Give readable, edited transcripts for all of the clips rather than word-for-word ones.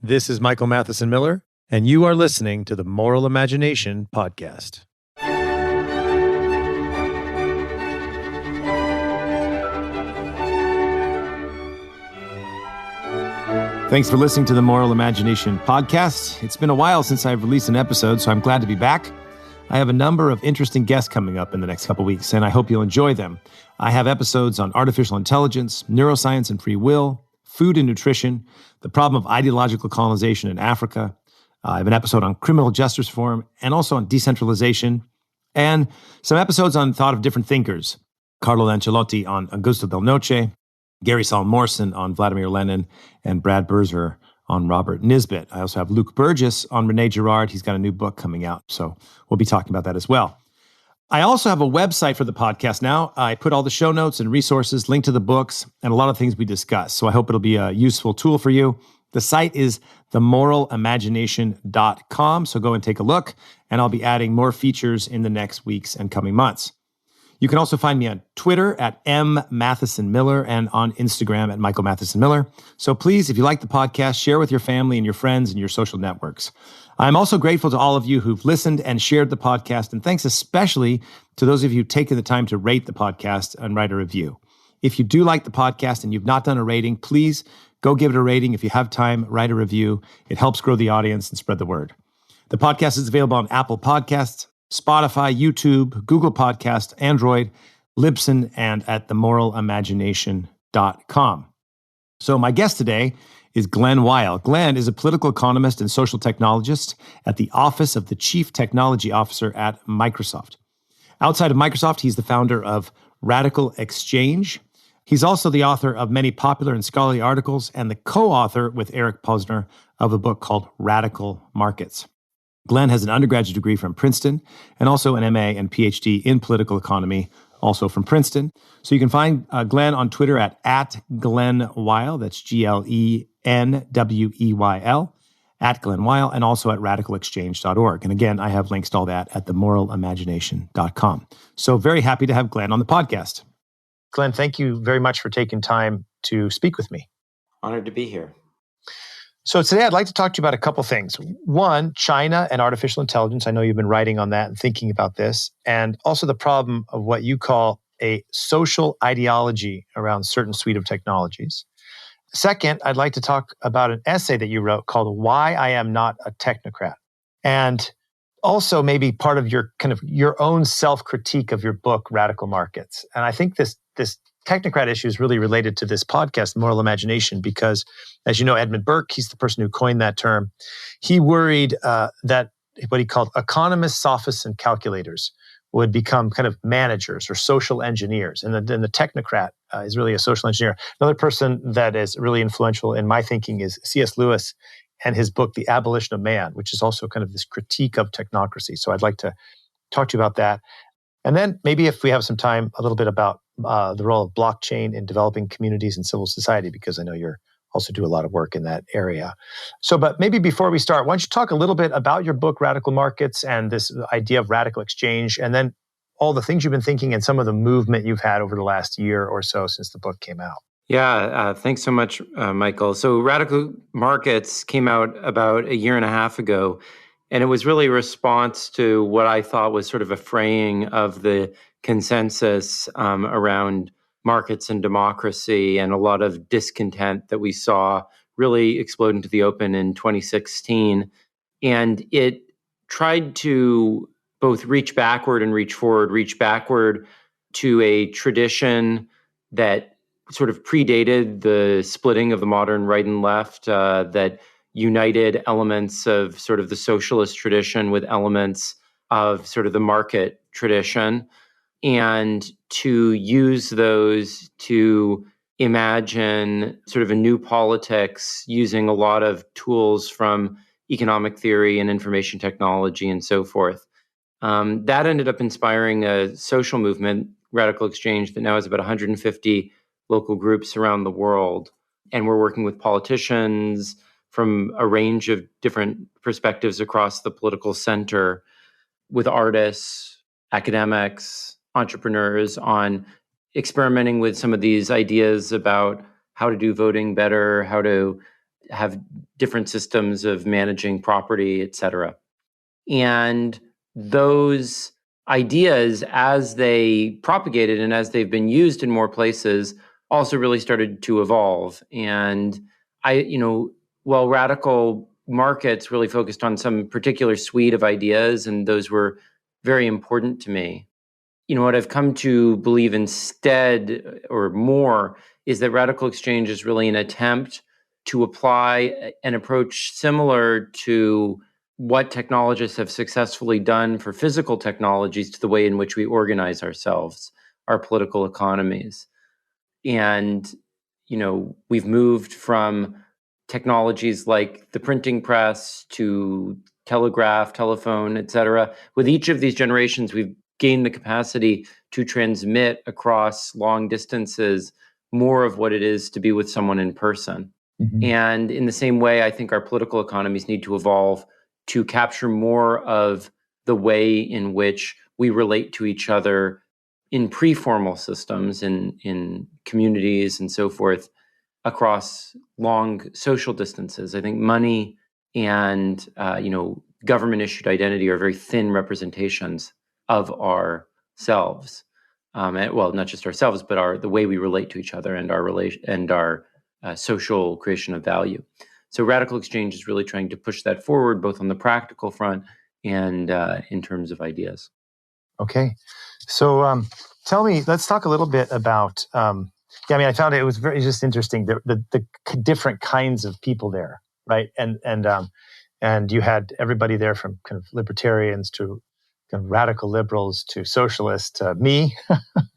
This is Michael Matheson Miller, and you are listening to the Moral Imagination Podcast. Thanks for listening to the Moral Imagination Podcast. It's been a while since I've released an episode, so I'm glad to be back. I have a number of interesting guests coming up in the next couple weeks, and I hope you'll enjoy them. I have episodes on artificial intelligence, neuroscience and free will, food and nutrition, the problem of ideological colonization in Africa. I have an episode on criminal justice reform and also on decentralization, and some episodes on thought of different thinkers. Carlo Ancelotti on Augusto Del Noce, Gary Saul Morrison on Vladimir Lenin, and Brad Berzer on Robert Nisbet. I also have Luke Burgess on René Girard. He's got a new book coming out, so we'll be talking about that as well. I also have a website for the podcast now. I put all the show notes and resources, link to the books, and a lot of things we discuss. So I hope it'll be a useful tool for you. The site is themoralimagination.com. So go and take a look, and I'll be adding more features in the next weeks and coming months. You can also find me on Twitter at @MMathesonMiller and on Instagram at Michael Matheson Miller. So please, if you like the podcast, share with your family and your friends and your social networks. I'm also grateful to all of you who've listened and shared the podcast, and thanks especially to those of you who've taken the time to rate the podcast and write a review. If you do like the podcast and you've not done a rating, please go give it a rating. If you have time, write a review. It helps grow the audience and spread the word. The podcast is available on Apple Podcasts, Spotify, YouTube, Google Podcast, Android, Libsyn, and at themoralimagination.com. So my guest today is Glen Weyl. Glen is a political economist and social technologist at the Office of the Chief Technology Officer at Microsoft. Outside of Microsoft, he's the founder of Radical XChange. He's also the author of many popular and scholarly articles and the co-author with Eric Posner of a book called Radical Markets. Glen has an undergraduate degree from Princeton and also an MA and PhD in political economy, also from Princeton. So you can find Glen on Twitter at Glen Weyl, that's GlenWeyl, at Glen Weyl, and also at radicalexchange.org. And again, I have links to all that at themoralimagination.com. So very happy to have Glen on the podcast. Glen, thank you very much for taking time to speak with me. Honored to be here. So today I'd like to talk to you about a couple things. One, China and artificial intelligence. I know you've been writing on that and thinking about this. And also the problem of what you call a social ideology around a certain suite of technologies. Second, I'd like to talk about an essay that you wrote called Why I Am Not a Technocrat. And also maybe part of your kind of your own self-critique of your book, Radical Markets. And I think this technocrat issue is really related to this podcast, Moral Imagination, because as you know, Edmund Burke, he's the person who coined that term. He worried that what he called economists, sophists, and calculators would become kind of managers or social engineers. And then the technocrat is really a social engineer. Another person that is really influential in my thinking is C.S. Lewis and his book, The Abolition of Man, which is also kind of this critique of technocracy. So I'd like to talk to you about that. And then maybe if we have some time, a little bit about the role of blockchain in developing communities and civil society, because I know you're also do a lot of work in that area. So, but maybe before we start, why don't you talk a little bit about your book, Radical Markets, and this idea of radical exchange, and then all the things you've been thinking and some of the movement you've had over the last year or so since the book came out. Yeah, thanks so much, Michael. So Radical Markets came out about a year and a half ago, and it was really a response to what I thought was sort of a fraying of the consensus around markets and democracy, and a lot of discontent that we saw really explode into the open in 2016. And it tried to both reach backward and reach forward, reach backward to a tradition that sort of predated the splitting of the modern right and left, that united elements of sort of the socialist tradition with elements of sort of the market tradition, and to use those to imagine sort of a new politics using a lot of tools from economic theory and information technology and so forth. That ended up inspiring a social movement, Radical XChange, that now has about 150 local groups around the world. And we're working with politicians from a range of different perspectives across the political center, with artists, academics, entrepreneurs, on experimenting with some of these ideas about how to do voting better, how to have different systems of managing property, et cetera. And those ideas, as they propagated and as they've been used in more places, also really started to evolve. And while radical markets really focused on some particular suite of ideas, and those were very important to me, what I've come to believe instead or more is that radical exchange is really an attempt to apply an approach similar to what technologists have successfully done for physical technologies to the way in which we organize ourselves, our political economies. And, we've moved from technologies like the printing press to telegraph, telephone, et cetera. With each of these generations, we've gained the capacity to transmit across long distances more of what it is to be with someone in person. Mm-hmm. And in the same way, I think our political economies need to evolve to capture more of the way in which we relate to each other in pre-formal systems, in communities and so forth, across long social distances. I think money and government-issued identity are very thin representations of ourselves. Not just ourselves, but the way we relate to each other and our social creation of value. So radical exchange is really trying to push that forward, both on the practical front and in terms of ideas. Okay. So tell me, let's talk a little bit about, I found it was very just interesting, the different kinds of people there, right? And you had everybody there from kind of libertarians to kind of radical liberals to socialists to me,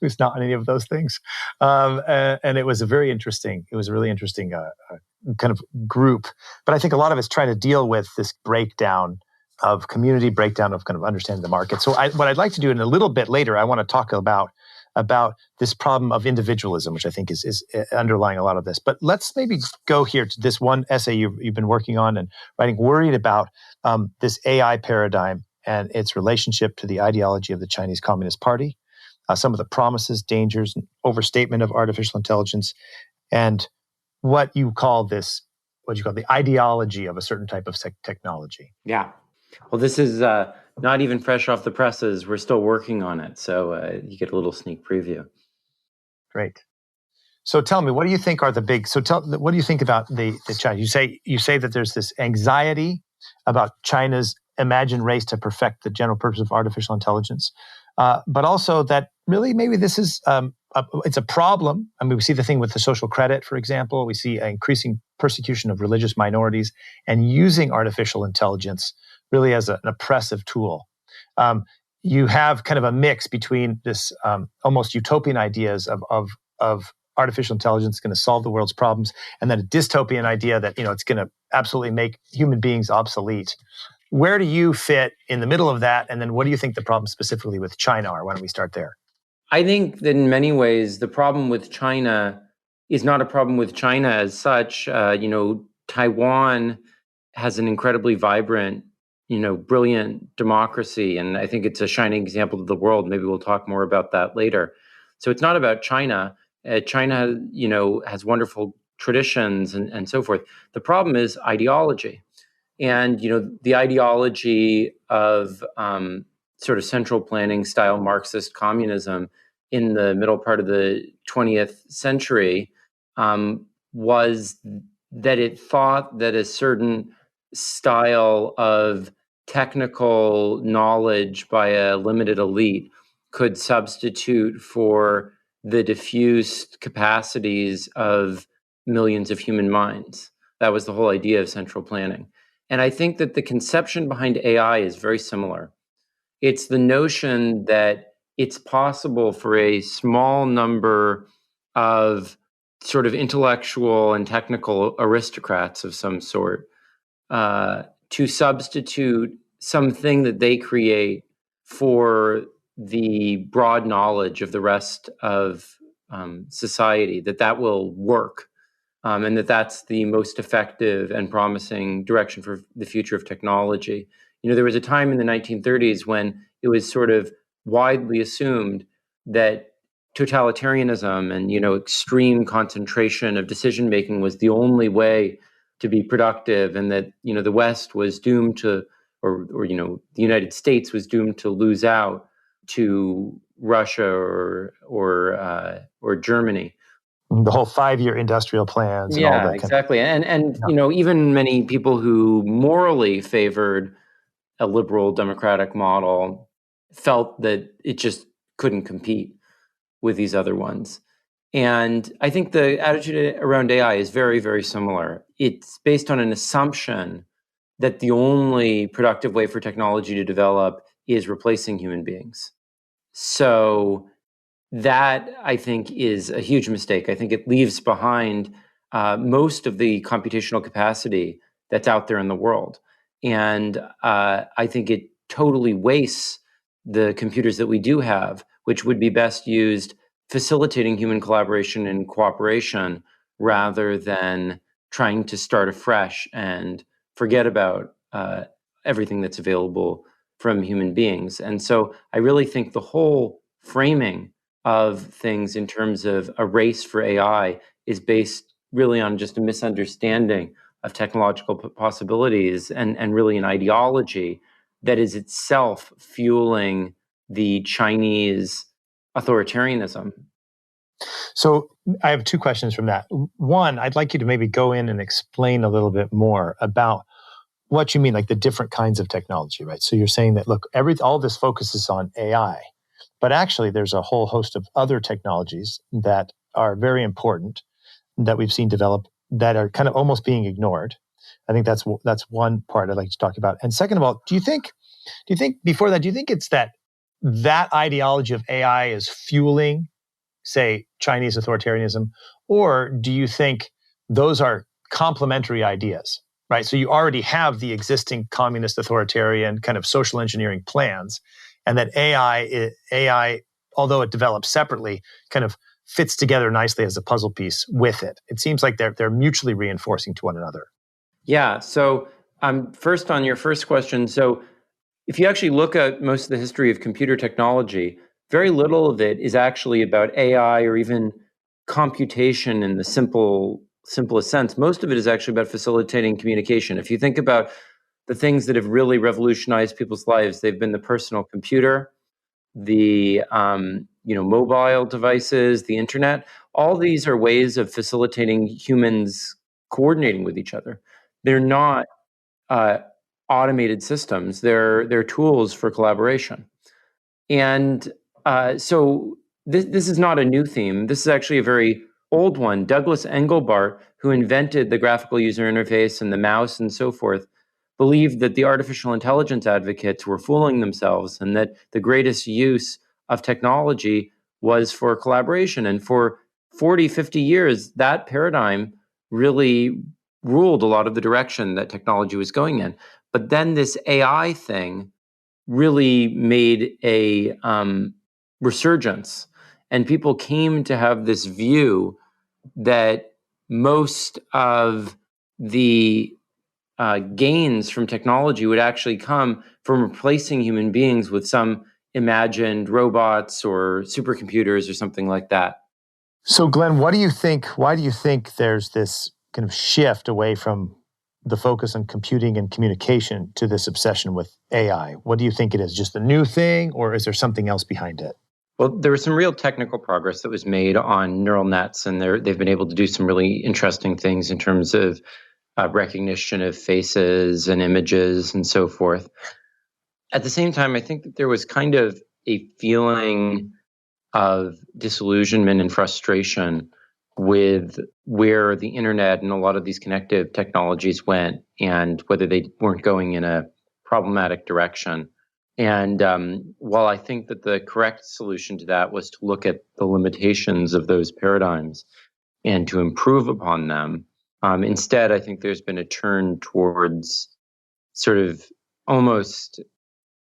who's not any of those things. And it was a really interesting kind of group. But I think a lot of it's trying to deal with this breakdown of community, breakdown of kind of understanding the market. So what I'd like to do in a little bit later, I want to talk about this problem of individualism, which I think is underlying a lot of this. But let's maybe go here to this one essay you've been working on and writing, worried about this AI paradigm and its relationship to the ideology of the Chinese Communist Party, some of the promises, dangers, and overstatement of artificial intelligence, and what you call the ideology of a certain type of technology. Yeah. Well, this is not even fresh off the presses. We're still working on it. So you get a little sneak preview. Great. So tell me, what do you think are the big, what do you think about the China? You say that there's this anxiety about China's imagined race to perfect the general purpose of artificial intelligence, but also that really maybe this is, it's a problem. I mean, we see the thing with the social credit, for example. We see increasing persecution of religious minorities and using artificial intelligence really as an oppressive tool. You have kind of a mix between this almost utopian ideas of artificial intelligence going to solve the world's problems, and then a dystopian idea that it's going to absolutely make human beings obsolete. Where do you fit in the middle of that? And then what do you think the problem specifically with China are? Why don't we start there? I think that in many ways, the problem with China is not a problem with China as such. Taiwan has an incredibly vibrant, brilliant democracy. And I think it's a shining example to the world. Maybe we'll talk more about that later. So it's not about China. China, has wonderful traditions and so forth. The problem is ideology. And, the ideology of sort of central planning style Marxist communism in the middle part of the 20th century was that it thought that a certain style of technical knowledge by a limited elite could substitute for the diffused capacities of millions of human minds. That was the whole idea of central planning. And I think that the conception behind AI is very similar. It's the notion that it's possible for a small number of sort of intellectual and technical aristocrats of some sort to substitute something that they create for the broad knowledge of the rest of society, that will work. And that's the most effective and promising direction for the future of technology. There was a time in the 1930s when it was sort of widely assumed that totalitarianism and, extreme concentration of decision-making was the only way to be productive, and that the West was doomed to, or the United States was doomed to lose out to Russia or Germany. The whole 5-year industrial plans and all Yeah, that kind exactly. And even many people who morally favored a liberal democratic model felt that it just couldn't compete with these other ones. And I think the attitude around AI is very, very similar. It's based on an assumption that the only productive way for technology to develop is replacing human beings. So that, I think, is a huge mistake. I think it leaves behind most of the computational capacity that's out there in the world. And I think it totally wastes the computers that we do have, which would be best used facilitating human collaboration and cooperation rather than trying to start afresh and forget about everything that's available from human beings. And so I really think the whole framing of things in terms of a race for AI is based really on just a misunderstanding of technological possibilities and really an ideology that is itself fueling the Chinese authoritarianism. So I have 2 questions from that. One, I'd like you to maybe go in and explain a little bit more about what you mean, like the different kinds of technology, right? So you're saying that, look, all this focuses on AI, but actually there's a whole host of other technologies that are very important that we've seen develop that are kind of almost being ignored. I think that's one part I'd like to talk about. And second of all, do you think before that, do you think it's that ideology of AI is fueling, say, Chinese authoritarianism, or do you think those are complementary ideas, right? So you already have the existing communist authoritarian kind of social engineering plans, and that AI, although it develops separately, kind of fits together nicely as a puzzle piece with it. It seems like they're mutually reinforcing to one another. Yeah. So first on your first question. So if you actually look at most of the history of computer technology, very little of it is actually about AI or even computation in the simplest sense. Most of it is actually about facilitating communication. If you think about the things that have really revolutionized people's lives, they've been the personal computer, the mobile devices, the internet. All these are ways of facilitating humans coordinating with each other. They're not automated systems. They're tools for collaboration. And so this is not a new theme. This is actually a very old one. Douglas Engelbart, who invented the graphical user interface and the mouse and so forth, believed that the artificial intelligence advocates were fooling themselves and that the greatest use of technology was for collaboration. And for 40, 50 years, that paradigm really ruled a lot of the direction that technology was going in. But then this AI thing really made a resurgence, and people came to have this view that most of the gains from technology would actually come from replacing human beings with some imagined robots or supercomputers or something like that. So, Glenn, what do you think? Why do you think there's this kind of shift away from the focus on computing and communication to this obsession with AI? What do you think it is? Just a new thing, or is there something else behind it? Well, there was some real technical progress that was made on neural nets, and they've been able to do some really interesting things in terms of recognition of faces and images and so forth. At the same time, I think that there was kind of a feeling of disillusionment and frustration with where the internet and a lot of these connective technologies went and whether they weren't going in a problematic direction. And while I think that the correct solution to that was to look at the limitations of those paradigms and to improve upon them, instead, I think there's been a turn towards sort of almost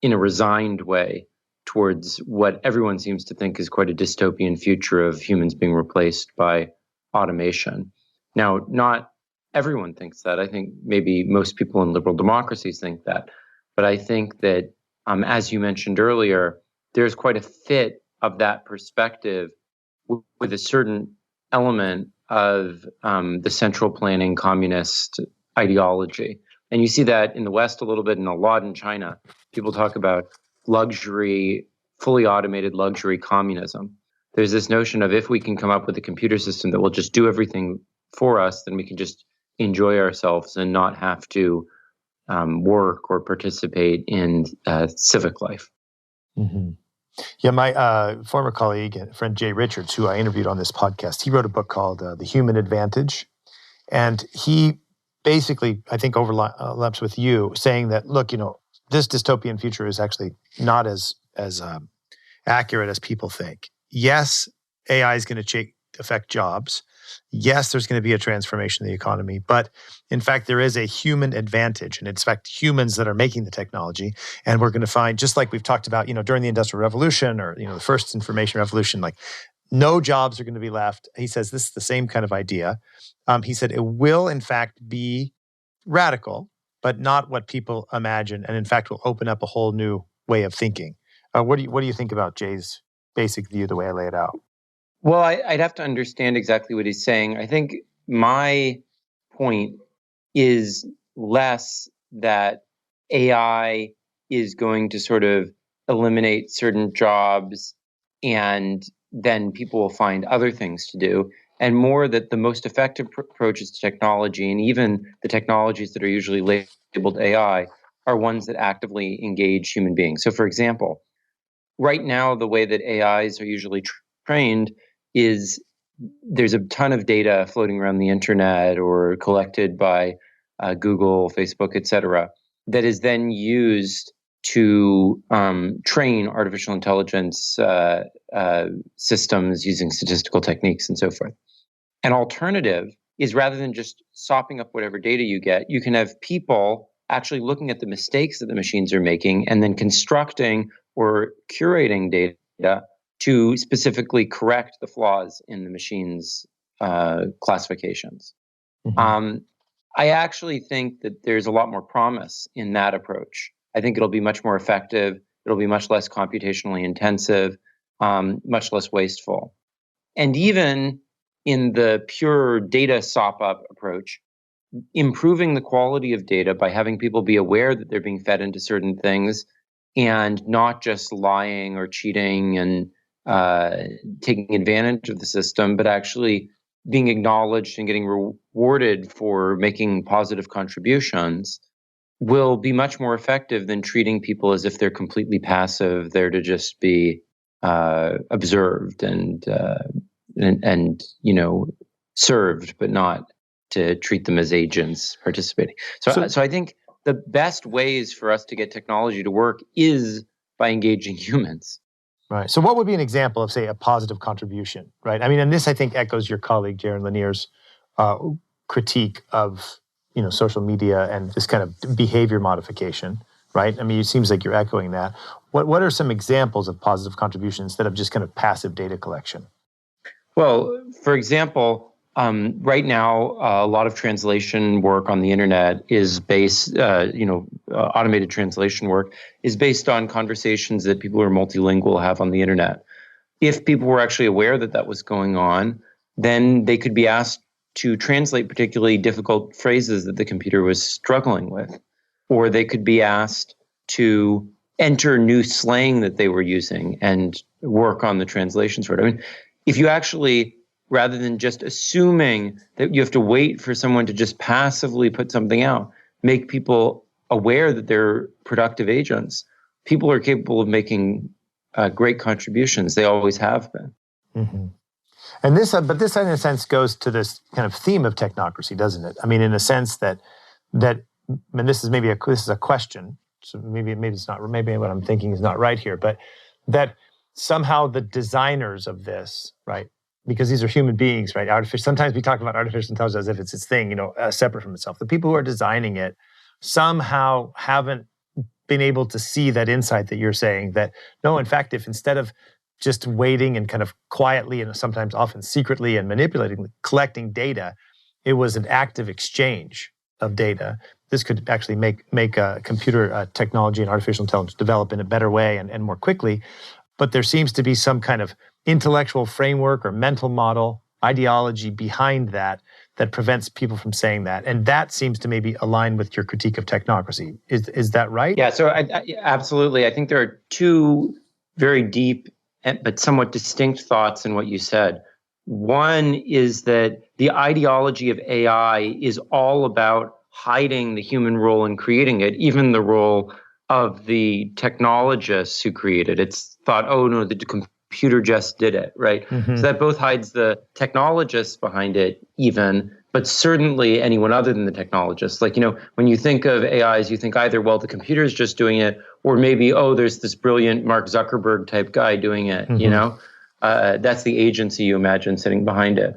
in a resigned way towards what everyone seems to think is quite a dystopian future of humans being replaced by automation. Now, not everyone thinks that. I think maybe most people in liberal democracies think that. But I think that, as you mentioned earlier, there's quite a fit of that perspective with a certain element of the central planning communist ideology. And you see that in the West a little bit and a lot in China. People talk about luxury, fully automated luxury communism. There's this notion of if we can come up with a computer system that will just do everything for us, then we can just enjoy ourselves and not have to work or participate in civic life. Mm-hmm. Yeah, my former colleague and friend Jay Richards, who I interviewed on this podcast, he wrote a book called The Human Advantage. And he basically, I think, overlaps with you, saying that, look, this dystopian future is actually not as accurate as people think. Yes, AI is going to affect jobs. Yes, there's going to be a transformation of the economy, but in fact, there is a human advantage, and it's in fact humans that are making the technology. And we're going to find, just like we've talked about, during the Industrial Revolution or the first information revolution, like no jobs are going to be left. He says this is the same kind of idea. He said it will in fact be radical, but not what people imagine, and in fact will open up a whole new way of thinking. What do you think about Jay's basic view, the way I lay it out? Well, I'd have to understand exactly what he's saying. I think my point is less that AI is going to sort of eliminate certain jobs and then people will find other things to do, and more that the most effective approaches to technology, and even the technologies that are usually labeled AI, are ones that actively engage human beings. So, for example, right now, the way that AIs are usually trained is there's a ton of data floating around the internet or collected by Google, Facebook, et cetera, that is then used to train artificial intelligence systems using statistical techniques and so forth. An alternative is, rather than just sopping up whatever data you get, you can have people actually looking at the mistakes that the machines are making and then constructing or curating data to specifically correct the flaws in the machine's classifications. Mm-hmm. I actually think that there's a lot more promise in that approach. I think it'll be much more effective. It'll be much less computationally intensive, much less wasteful. And even in the pure data sop-up approach, improving the quality of data by having people be aware that they're being fed into certain things and not just lying or cheating and taking advantage of the system, but actually being acknowledged and getting rewarded for making positive contributions, will be much more effective than treating people as if they're completely passive, there to just be observed and served, but not to treat them as agents participating. So I think the best ways for us to get technology to work is by engaging humans. Right. So what would be an example of, say, a positive contribution, right? I mean, and this, I think, echoes your colleague, Jaron Lanier's critique of, social media and this kind of behavior modification, right? I mean, it seems like you're echoing that. What are some examples of positive contribution instead of just kind of passive data collection? Well, for example, right now, a lot of translation work on the internet is based, automated translation work is based on conversations that people who are multilingual have on the internet. If people were actually aware that that was going on, then they could be asked to translate particularly difficult phrases that the computer was struggling with, or they could be asked to enter new slang that they were using and work on the translations for it. I mean, if you actually, rather than just assuming that you have to wait for someone to just passively put something out, make people aware that they're productive agents, people are capable of making great contributions. They always have been. Mm-hmm. And this, in a sense, goes to this kind of theme of technocracy, doesn't it? I mean, in a sense that, and this is a question. So maybe it's not. Maybe what I'm thinking is not right here, but that somehow the designers of this, right? Because these are human beings, right? Sometimes we talk about artificial intelligence as if it's its thing, separate from itself. The people who are designing it somehow haven't been able to see that insight that you're saying, that no, in fact, if instead of just waiting and kind of quietly and sometimes often secretly and manipulating, collecting data, it was an active exchange of data. This could actually make a computer technology and artificial intelligence develop in a better way and more quickly. But there seems to be some kind of intellectual framework or mental model, ideology behind that that prevents people from saying that. And that seems to maybe align with your critique of technocracy. Is that right? Yeah, so absolutely. I think there are two very deep but somewhat distinct thoughts in what you said. One is that the ideology of AI is all about hiding the human role in creating it, even the role of the technologists who created it. It's thought, oh no, the computer just did it, right? Mm-hmm. So that both hides the technologists behind it even, but certainly anyone other than the technologists. Like, when you think of AIs, you think either, well, the computer's just doing it, or maybe, oh, there's this brilliant Mark Zuckerberg type guy doing it, Mm-hmm. That's the agency you imagine sitting behind it.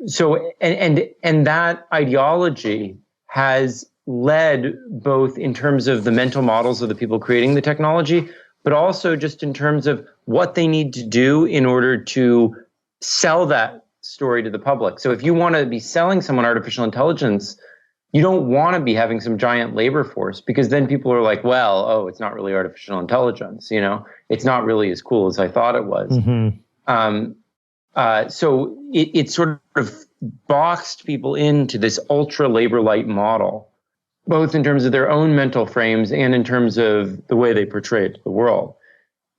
So that ideology has led both in terms of the mental models of the people creating the technology, but also just in terms of what they need to do in order to sell that story to the public. So if you want to be selling someone artificial intelligence, you don't want to be having some giant labor force, because then people are like, well, oh, it's not really artificial intelligence, it's not really as cool as I thought it was. Mm-hmm. So it sort of boxed people into this ultra labor light model, both in terms of their own mental frames and in terms of the way they portrayed the world.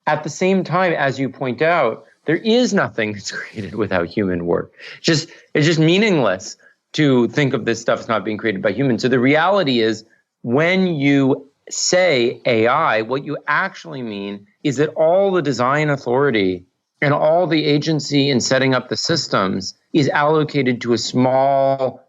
At the same time, as you point out, there is nothing that's created without human work. It's just meaningless to think of this stuff as not being created by humans. So the reality is, when you say AI, what you actually mean is that all the design authority and all the agency in setting up the systems is allocated to a small,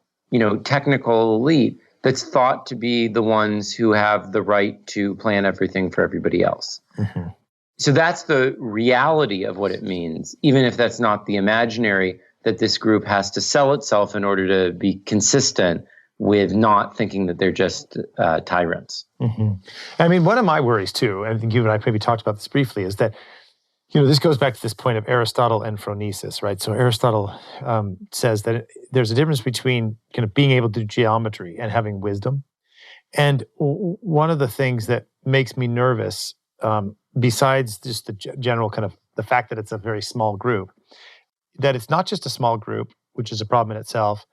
technical elite that's thought to be the ones who have the right to plan everything for everybody else. Mm-hmm. So that's the reality of what it means, even if that's not the imaginary that this group has to sell itself in order to be consistent with not thinking that they're just tyrants. Mm-hmm. I mean, one of my worries too, I think you and I maybe talked about this briefly, is that this goes back to this point of Aristotle and phronesis, right? So Aristotle says that there's a difference between kind of being able to do geometry and having wisdom. And one of the things that makes me nervous, besides just the general kind of the fact that it's a very small group, that it's not just a small group, which is a problem in itself,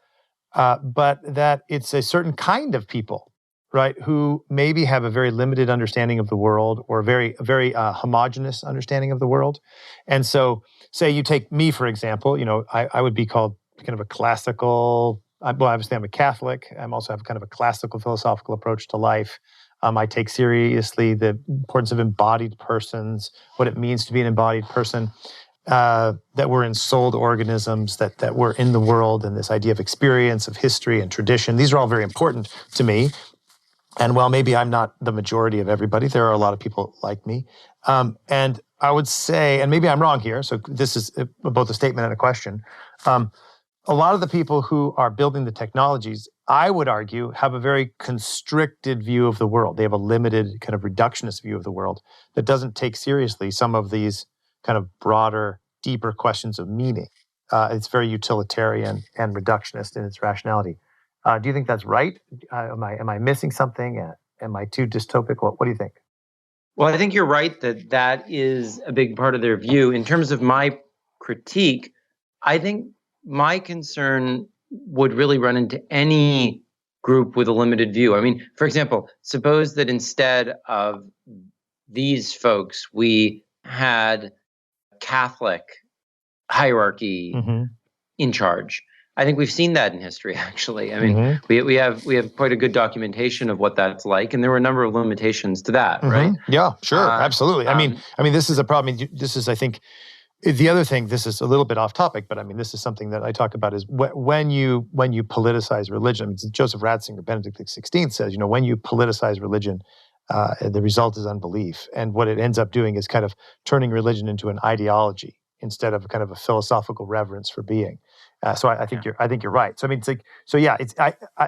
but that it's a certain kind of people, right, who maybe have a very limited understanding of the world, or a very homogenous understanding of the world. And so, say you take me, for example, I would be called kind of a classical, well, obviously I'm a Catholic. I also have kind of a classical philosophical approach to life. I take seriously the importance of embodied persons, what it means to be an embodied person, that we're ensouled organisms, that we're in the world, and this idea of experience, of history and tradition. These are all very important to me. And while maybe I'm not the majority of everybody, there are a lot of people like me. And I would say, and maybe I'm wrong here, so this is both a statement and a question. A lot of the people who are building the technologies, I would argue, have a very constricted view of the world. They have a limited kind of reductionist view of the world that doesn't take seriously some of these kind of broader, deeper questions of meaning. It's very utilitarian and reductionist in its rationality. Do you think that's right? Am I missing something? Am I too dystopic? What do you think? Well, I think you're right that is a big part of their view. In terms of my critique, I think my concern would really run into any group with a limited view. I mean, for example, suppose that instead of these folks, we had Catholic hierarchy in charge. I think we've seen that in history, actually. I mean, we have quite a good documentation of what that's like, and there were a number of limitations to that, right? Yeah, sure, absolutely. I mean, this is a problem. This is, I think, the other thing. This is a little bit off topic, but I mean, this is something that I talk about is when you politicize religion. I mean, Joseph Ratzinger, Benedict XVI says, when you politicize religion, the result is unbelief, and what it ends up doing is kind of turning religion into an ideology instead of kind of a philosophical reverence for being. So I think you're right. So I mean, it's like, so yeah, it's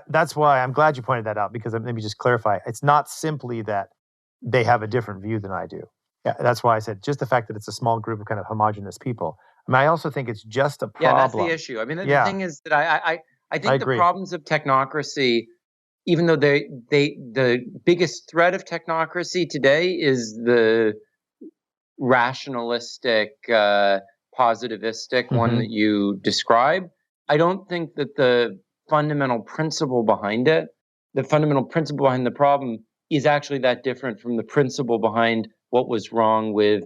that's why I'm glad you pointed that out, because let me just clarify. It's not simply that they have a different view than I do. Yeah, that's why I said just the fact that it's a small group of kind of homogenous people. I mean, I also think it's just a problem. Yeah, that's the issue. I mean, the thing is that I think the problems of technocracy, even though the biggest threat of technocracy today is the rationalistic, positivistic one that you describe, I don't think that the fundamental principle behind it, the fundamental principle behind the problem, is actually that different from the principle behind what was wrong with,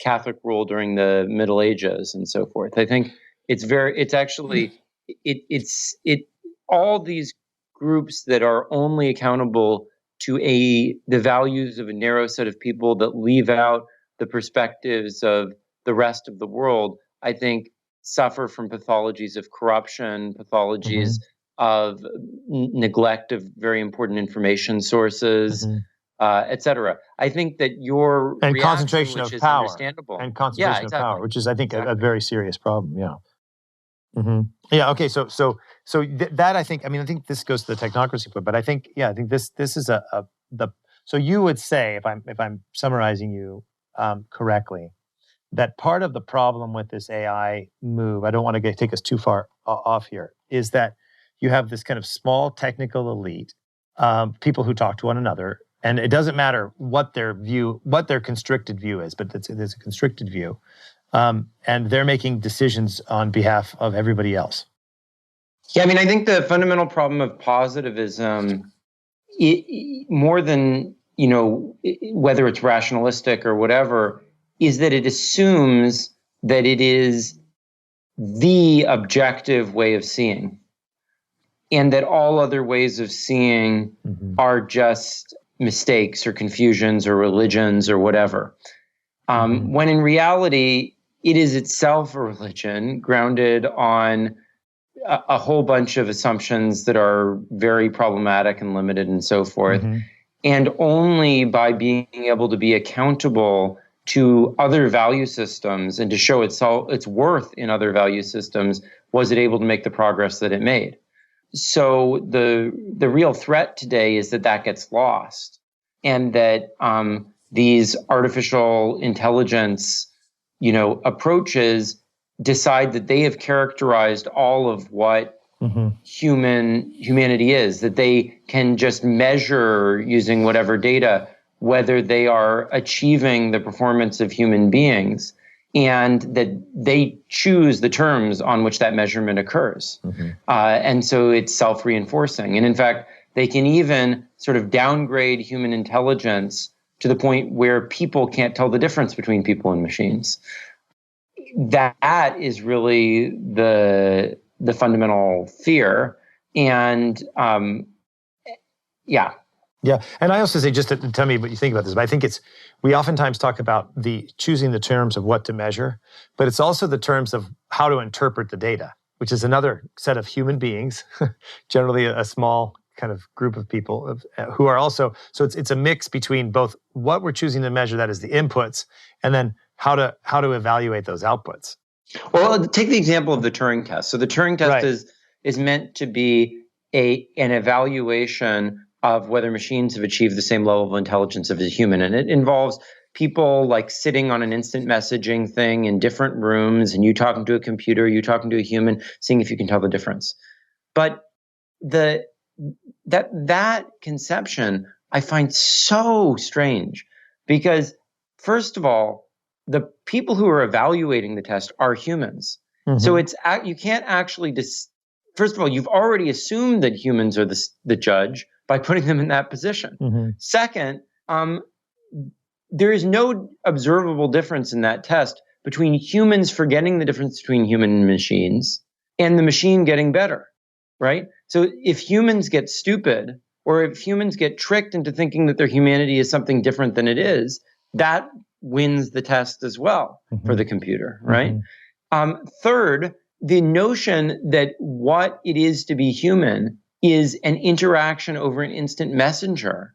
Catholic rule during the Middle Ages and so forth. I think it's actually, all these groups that are only accountable to the values of a narrow set of people that leave out the perspectives of the rest of the world, I think suffer from pathologies of corruption, pathologies of neglect of very important information sources, et cetera. I think that your and reaction, concentration which of is power, understandable, and concentration of power, which is, I think, exactly. a very serious problem. Yeah. Yeah. Okay. So that, I think, I think this goes to the technocracy point, but I think this is so you would say, if I'm summarizing you correctly, that part of the problem with this AI move, I don't want to take us too far off here, is that you have this kind of small technical elite, people who talk to one another, and it doesn't matter what their constricted view is, but it's a constricted view. And they're making decisions on behalf of everybody else. Yeah, I think the fundamental problem of positivism, more than, whether it's rationalistic or whatever, is that it assumes that it is the objective way of seeing, and that all other ways of seeing are just mistakes or confusions or religions or whatever. When in reality, it is itself a religion grounded on a whole bunch of assumptions that are very problematic and limited and so forth. And only by being able to be accountable to other value systems and to show its worth in other value systems was it able to make the progress that it made. So the real threat today is that gets lost, and that these artificial intelligence, approaches decide that they have characterized all of what humanity is, that they can just measure using whatever data whether they are achieving the performance of human beings, and that they choose the terms on which that measurement occurs. And so it's self-reinforcing. And in fact, they can even sort of downgrade human intelligence to the point where people can't tell the difference between people and machines. That is really the fundamental fear. And yeah. And I also say, just to tell me what you think about this, but I think we oftentimes talk about choosing the terms of what to measure, but it's also the terms of how to interpret the data, which is another set of human beings, generally a small kind of group of people who are also, so it's a mix between both what we're choosing to measure, that is the inputs, and then how to evaluate those outputs. Well, take the example of the Turing test. So the Turing test is meant to be an evaluation of whether machines have achieved the same level of intelligence as a human. And it involves people like sitting on an instant messaging thing in different rooms, and you talking to a computer, you talking to a human, seeing if you can tell the difference. But that conception I find so strange, because first of all, the people who are evaluating the test are humans. So you can't actually first of all, you've already assumed that humans are the judge by putting them in that position. Second, there is no observable difference in that test between humans forgetting the difference between human and machines and the machine getting better, right? So if humans get stupid, or if humans get tricked into thinking that their humanity is something different than it is, that wins the test as well for the computer, right? Third, the notion that what it is to be human is an interaction over an instant messenger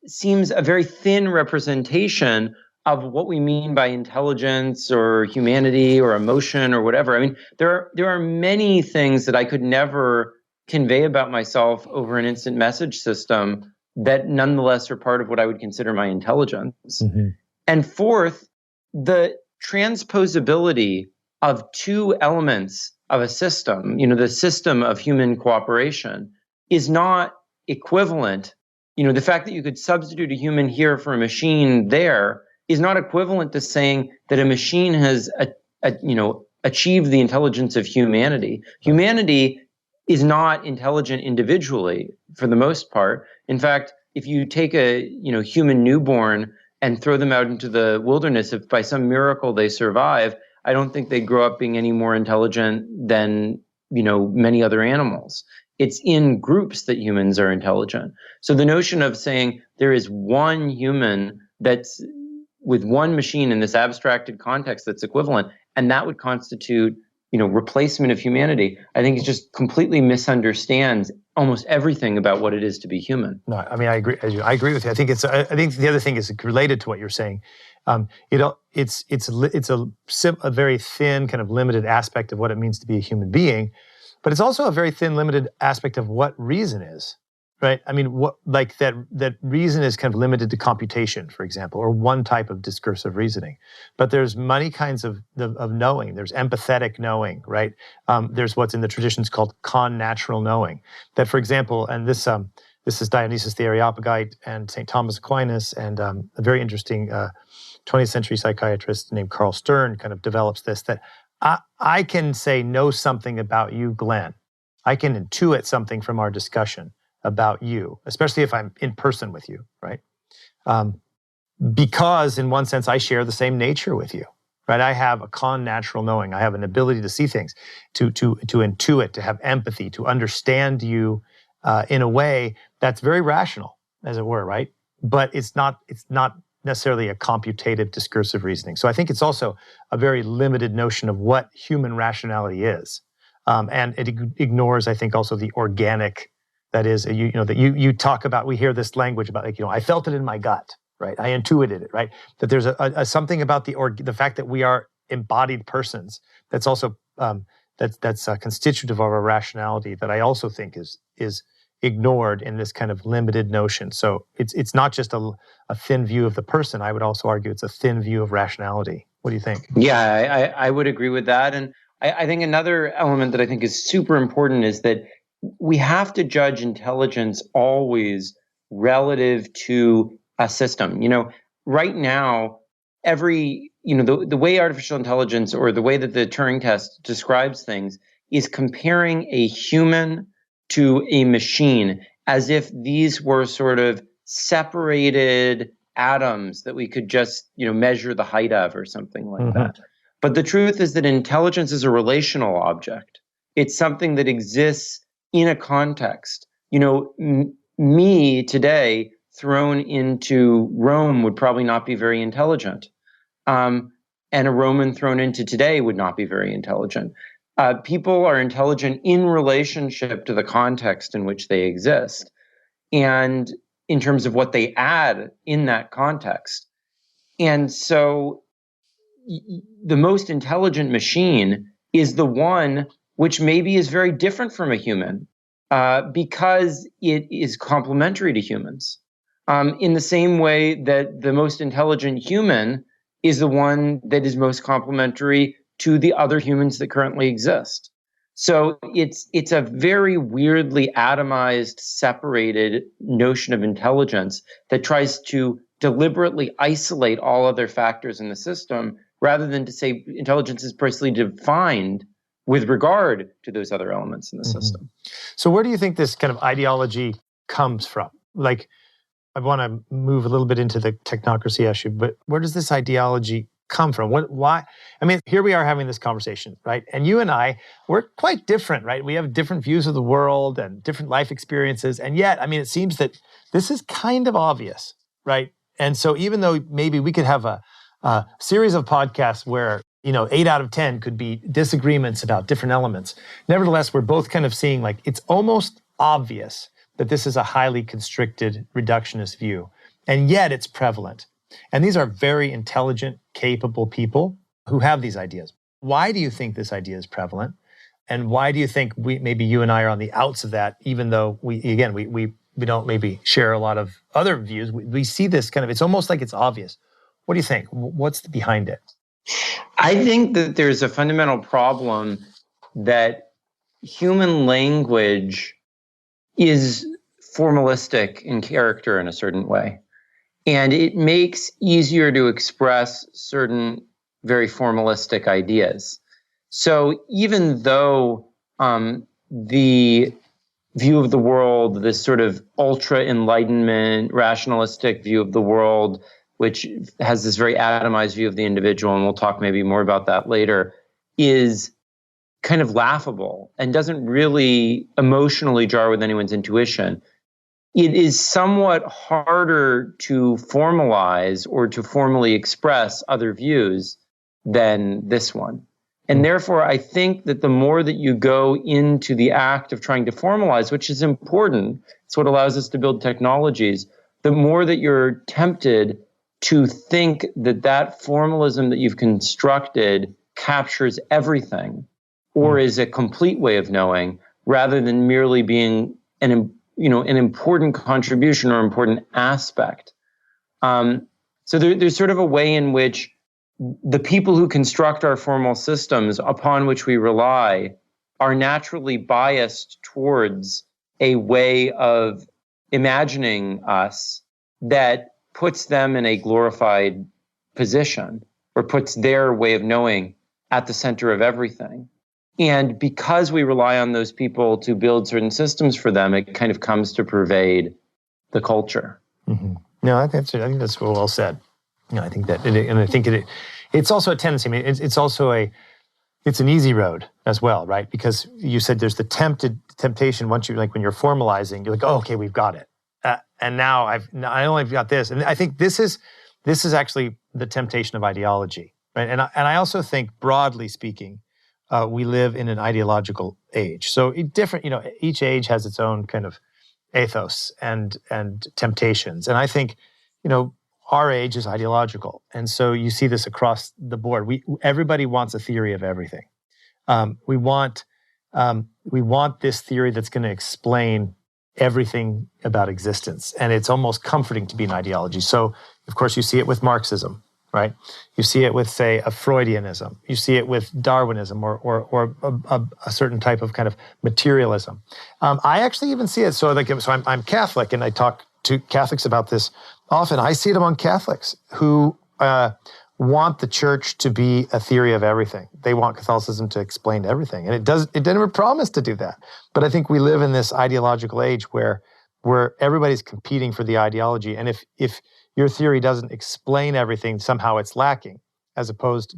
seems a very thin representation of what we mean by intelligence or humanity or emotion or whatever. There are many things that I could never convey about myself over an instant message system that nonetheless are part of what I would consider my intelligence. And fourth, the transposability of two elements of a system, the system of human cooperation, is not equivalent. The fact that you could substitute a human here for a machine there is not equivalent to saying that a machine has achieve the intelligence of humanity. Humanity is not intelligent individually for the most part. In fact, if you take a human newborn and throw them out into the wilderness, if by some miracle they survive, I don't think they grow up being any more intelligent than many other animals. It's in groups that humans are intelligent. So the notion of saying there is one human that's with one machine in this abstracted context that's equivalent, and that would constitute replacement of humanity, I think it just completely misunderstands almost everything about what it is to be human. No, I mean, I agree. I agree with you. I think the other thing is related to what you're saying. It's a very thin, kind of limited aspect of what it means to be a human being, but it's also a very thin, limited aspect of what reason is, right? I mean, that reason is kind of limited to computation, for example, or one type of discursive reasoning. But there's many kinds of knowing. There's empathetic knowing, right? There's what's in the traditions called connatural knowing. That, for example, and this is Dionysius the Areopagite and St. Thomas Aquinas, and a very interesting 20th century psychiatrist named Carl Stern kind of develops this, that I can know something about you, Glenn. I can intuit something from our discussion about you, especially if I'm in person with you, right? Because in one sense, I share the same nature with you, right? I have a connatural knowing. I have an ability to see things, to intuit, to have empathy, to understand you in a way that's very rational, as it were, right? But it's not necessarily a computative discursive reasoning. So I think it's also a very limited notion of what human rationality is. And it ignores, I think, also the organic, that is, that you talk about, we hear this language about, I felt it in my gut, right? I intuited it, right? That there's a something about the fact that we are embodied persons that's also, that's constitutive of our rationality, that I also think is ignored in this kind of limited notion. So it's not just a thin view of the person. I would also argue it's a thin view of rationality. What do you think? Yeah, I would agree with that. And I think another element that I think is super important is that we have to judge intelligence always relative to a system. Right now, the way artificial intelligence, or the way that the Turing test describes things, is comparing a human to a machine, as if these were sort of separated atoms that we could just, measure the height of or something like that. But the truth is that intelligence is a relational object. It's something that exists in a context. Me today thrown into Rome would probably not be very intelligent. And a Roman thrown into today would not be very intelligent. People are intelligent in relationship to the context in which they exist, and in terms of what they add in that context. And so the most intelligent machine is the one which maybe is very different from a human, because it is complementary to humans. In the same way that the most intelligent human is the one that is most complementary to the other humans that currently exist. So it's a very weirdly atomized, separated notion of intelligence that tries to deliberately isolate all other factors in the system, rather than to say intelligence is precisely defined with regard to those other elements in the system. So where do you think this kind of ideology comes from? Like, I want to move a little bit into the technocracy issue, but where does this ideology come from? Why? I mean, here we are having this conversation, right? And you and I, we're quite different, right? We have different views of the world and different life experiences. And yet, I mean, it seems that this is kind of obvious, right? And so even though maybe we could have a series of podcasts where, 8 out of 10 could be disagreements about different elements, nevertheless, we're both kind of seeing like it's almost obvious that this is a highly constricted reductionist view. And yet it's prevalent. And these are very intelligent, capable people who have these ideas. Why do you think this idea is prevalent? And why do you think maybe you and I are on the outs of that, even though we don't maybe share a lot of other views? We see this kind of, it's almost like it's obvious. What do you think? What's behind it? I think that there's a fundamental problem that human language is formalistic in character in a certain way. And it makes easier to express certain very formalistic ideas. So even though the view of the world, this sort of ultra enlightenment, rationalistic view of the world, which has this very atomized view of the individual, and we'll talk maybe more about that later, is kind of laughable and doesn't really emotionally jar with anyone's intuition. It is somewhat harder to formalize or to formally express other views than this one. And therefore, I think that the more that you go into the act of trying to formalize, which is important, it's what allows us to build technologies, the more that you're tempted to think that that formalism that you've constructed captures everything or is a complete way of knowing rather than merely being an important contribution or important aspect. So there's sort of a way in which the people who construct our formal systems upon which we rely are naturally biased towards a way of imagining us that puts them in a glorified position or puts their way of knowing at the center of everything. And because we rely on those people to build certain systems for them, it kind of comes to pervade the culture. Mm-hmm. No, I think that's well said. I think that, it's also a tendency. I mean, it's an easy road as well, right? Because you said there's the temptation once you when you're formalizing, you're like, oh, okay, we've got it, and now I only got this, and I think this is actually the temptation of ideology, right? And I also think, broadly speaking, we live in an ideological age. So each age has its own kind of ethos and temptations, and I think, our age is ideological, and so you see this across the board. Everybody wants a theory of everything. We want this theory that's going to explain everything about existence, and it's almost comforting to be an ideology. So, of course, you see it with Marxism, right? You see it with, say, a Freudianism. You see it with Darwinism or a certain type of kind of materialism. I actually even see it. So I'm Catholic, and I talk to Catholics about this often. I see it among Catholics who want the church to be a theory of everything. They want Catholicism to explain everything, and it didn't promise to do that. But I think we live in this ideological age where everybody's competing for the ideology, and if your theory doesn't explain everything, somehow it's lacking, as opposed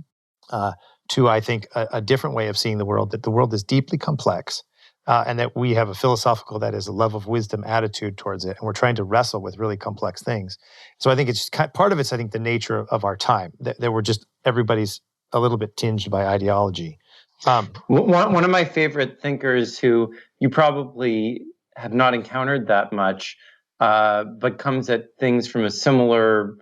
to, I think, a different way of seeing the world, that the world is deeply complex, and that we have a philosophical, that is, a love of wisdom attitude towards it, and we're trying to wrestle with really complex things. So I think it's part of it's, I think, the nature of our time, that we're just, everybody's a little bit tinged by ideology. One of my favorite thinkers, who you probably have not encountered that much, but comes at things from a similar,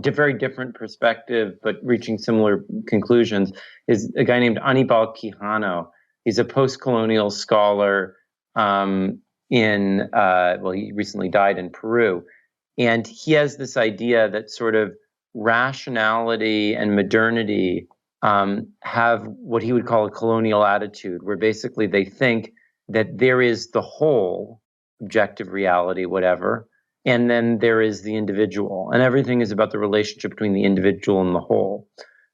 very different perspective, but reaching similar conclusions, is a guy named Aníbal Quijano. He's a post-colonial scholar he recently died in Peru. And he has this idea that sort of rationality and modernity have what he would call a colonial attitude, where basically they think that there is the whole, objective reality, whatever, and then there is the individual, and everything is about the relationship between the individual and the whole.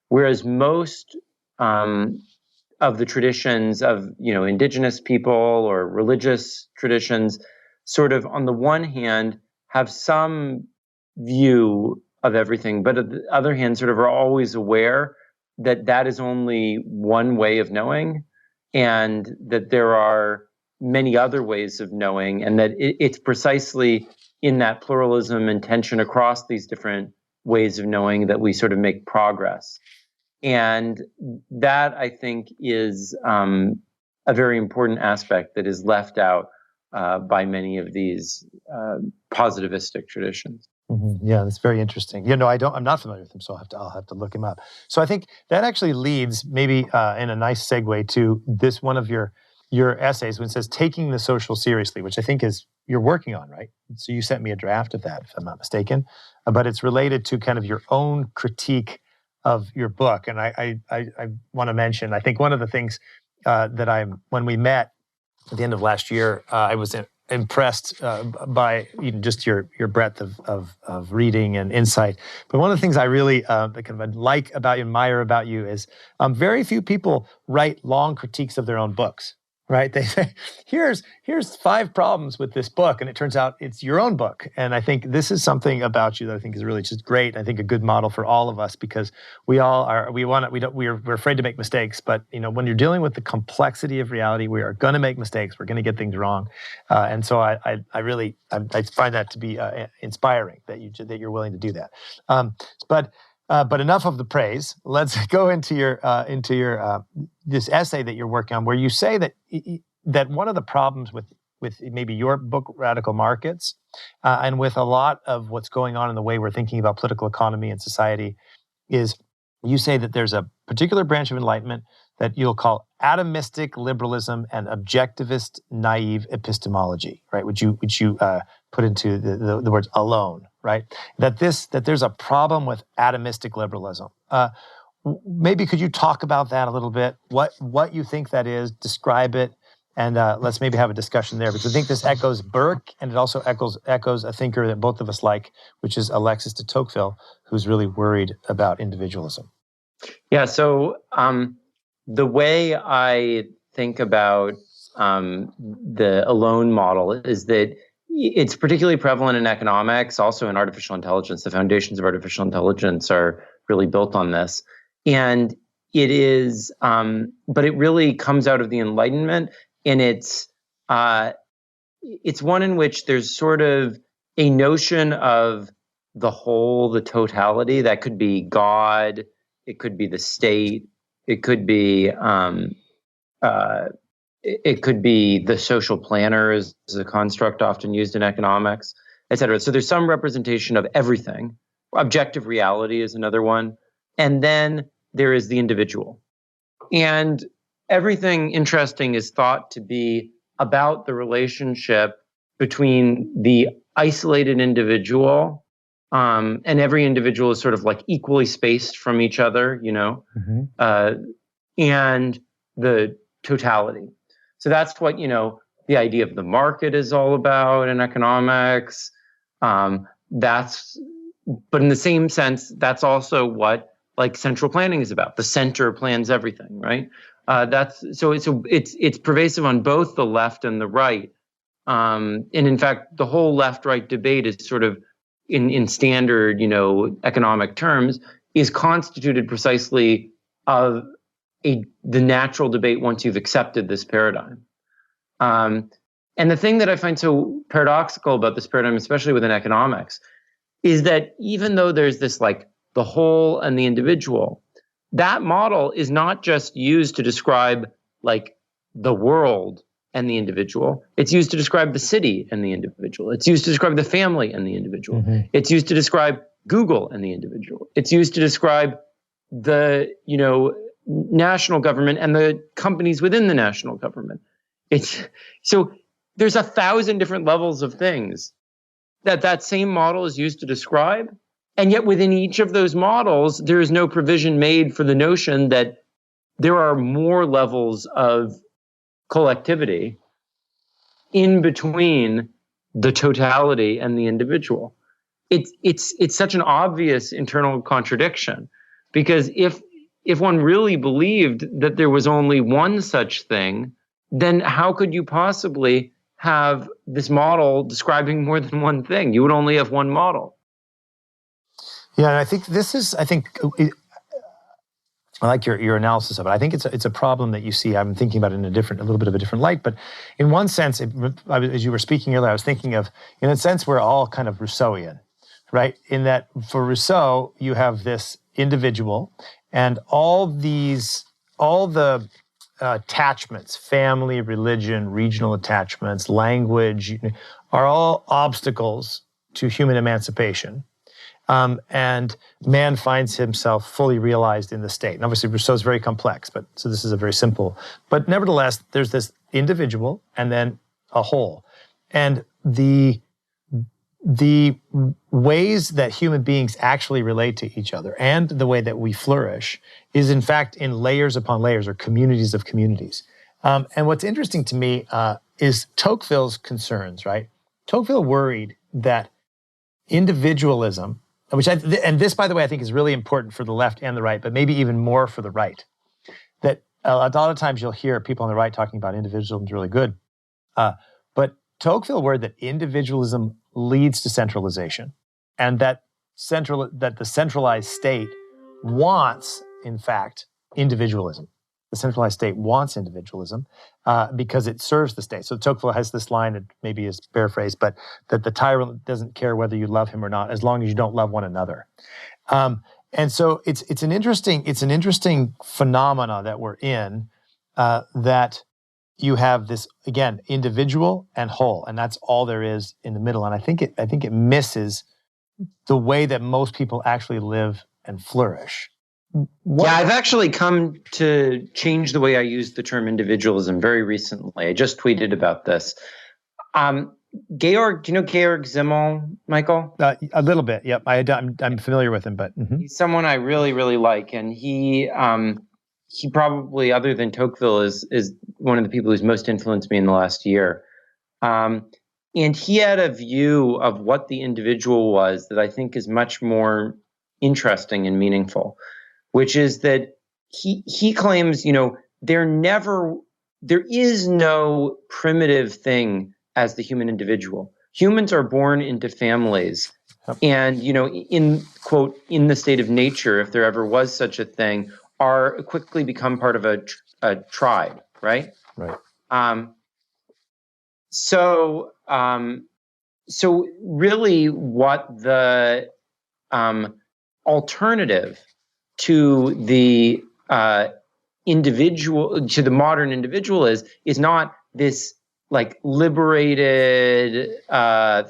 Whereas most of the traditions of indigenous people or religious traditions, sort of on the one hand have some view of everything, but on the other hand sort of are always aware that that is only one way of knowing, and that there are many other ways of knowing, and that it's precisely in that pluralism and tension across these different ways of knowing that we sort of make progress. And that, I think, is a very important aspect that is left out by many of these positivistic traditions. Mm-hmm. Yeah, that's very interesting. I'm not familiar with him, so I'll have to look him up. So I think that actually leads maybe in a nice segue to this one of your essays, when it says taking the social seriously, which I think is you're working on, right? So you sent me a draft of that, if I'm not mistaken, but it's related to kind of your own critique of your book. And I want to mention, I think one of the things when we met at the end of last year, I was impressed by just your breadth of reading and insight. But one of the things I really kind of like about you, admire about you, is very few people write long critiques of their own books. Right? They say, here's 5 problems with this book, and it turns out it's your own book. And I think this is something about you that I think is really just great. I think a good model for all of us, because we're afraid to make mistakes. But when you're dealing with the complexity of reality, we are going to make mistakes. We're going to get things wrong. And so I find that to be inspiring that you're willing to do that. But enough of the praise. Let's go into your this essay that you're working on, where you say that one of the problems with maybe your book, Radical Markets, and with a lot of what's going on in the way we're thinking about political economy and society, is you say that there's a particular branch of enlightenment that you'll call atomistic liberalism and objectivist naive epistemology, right? Would you put into the words alone, right? That there's a problem with atomistic liberalism. Maybe could you talk about that a little bit? What you think that is? Describe it, and let's maybe have a discussion there, because I think this echoes Burke, and it also echoes a thinker that both of us like, which is Alexis de Tocqueville, who's really worried about individualism. Yeah. So the way I think about the alone model is that it's particularly prevalent in economics, also in artificial intelligence. The foundations of artificial intelligence are really built on this. And it is, but it really comes out of the Enlightenment, and it's one in which there's sort of a notion of the whole, the totality. That could be God, it could be the state, it could be the social planner as a construct often used in economics, et cetera. So there's some representation of everything. Objective reality is another one. And then there is the individual. And everything interesting is thought to be about the relationship between the isolated individual, and every individual is sort of like equally spaced from each other, and the totality. So that's what, the idea of the market is all about in economics. But in the same sense, that's also what like central planning is about. The center plans everything, right? It's pervasive on both the left and the right. And in fact, the whole left-right debate is sort of in standard, economic terms, is constituted precisely of the natural debate once you've accepted this paradigm. And the thing that I find so paradoxical about this paradigm, especially within economics, is that even though there's this like the whole and the individual, that model is not just used to describe like the world and the individual. It's used to describe the city and the individual. It's used to describe the family and the individual. Mm-hmm. It's used to describe Google and the individual. It's used to describe the, national government and the companies within the national government. So there's 1,000 different levels of things that same model is used to describe. And yet within each of those models, there is no provision made for the notion that there are more levels of collectivity in between the totality and the individual. It's such an obvious internal contradiction, because if one really believed that there was only one such thing, then how could you possibly have this model describing more than one thing? You would only have one model. Yeah, and I think I like your analysis of it. I think it's a problem that you see. I'm thinking about it in a little bit of a different light. But in one sense, as you were speaking earlier, I was thinking of, in a sense, we're all kind of Rousseauian, right? In that for Rousseau, you have this individual, and all the attachments, family, religion, regional attachments, language, are all obstacles to human emancipation. And man finds himself fully realized in the state. And obviously, Rousseau is very complex, so this is a very simple. But nevertheless, there's this individual and then a whole. And the ways that human beings actually relate to each other and the way that we flourish is, in fact, in layers upon layers, or communities of communities. And what's interesting to me is Tocqueville's concerns, right? Tocqueville worried that individualism, and this, by the way, I think is really important for the left and the right, but maybe even more for the right, that a lot of times you'll hear people on the right talking about individualism is really good. But Tocqueville worried that individualism leads to centralization, and that the centralized state wants, in fact, individualism. The centralized state wants individualism because it serves the state. So Tocqueville has this line, that maybe is paraphrased, but that the tyrant doesn't care whether you love him or not, as long as you don't love one another. And so it's an interesting phenomena that we're in, that you have this, again, individual and whole, and that's all there is in the middle. And I think it misses the way that most people actually live and flourish. Yeah, I've actually come to change the way I use the term individualism very recently. I just tweeted about this. Georg, do you know Georg Simmel, Michael? A little bit, yep. I'm familiar with him, but he's someone I really, really like, and he probably, other than Tocqueville, is one of the people who's most influenced me in the last year. And he had a view of what the individual was that I think is much more interesting and meaningful, which is that he claims, there is no primitive thing as the human individual. Humans are born into families. And, in quote, in the state of nature, if there ever was such a thing, are quickly become part of a tribe, right? Right. So really what the alternative to the individual, to the modern individual is not this like liberated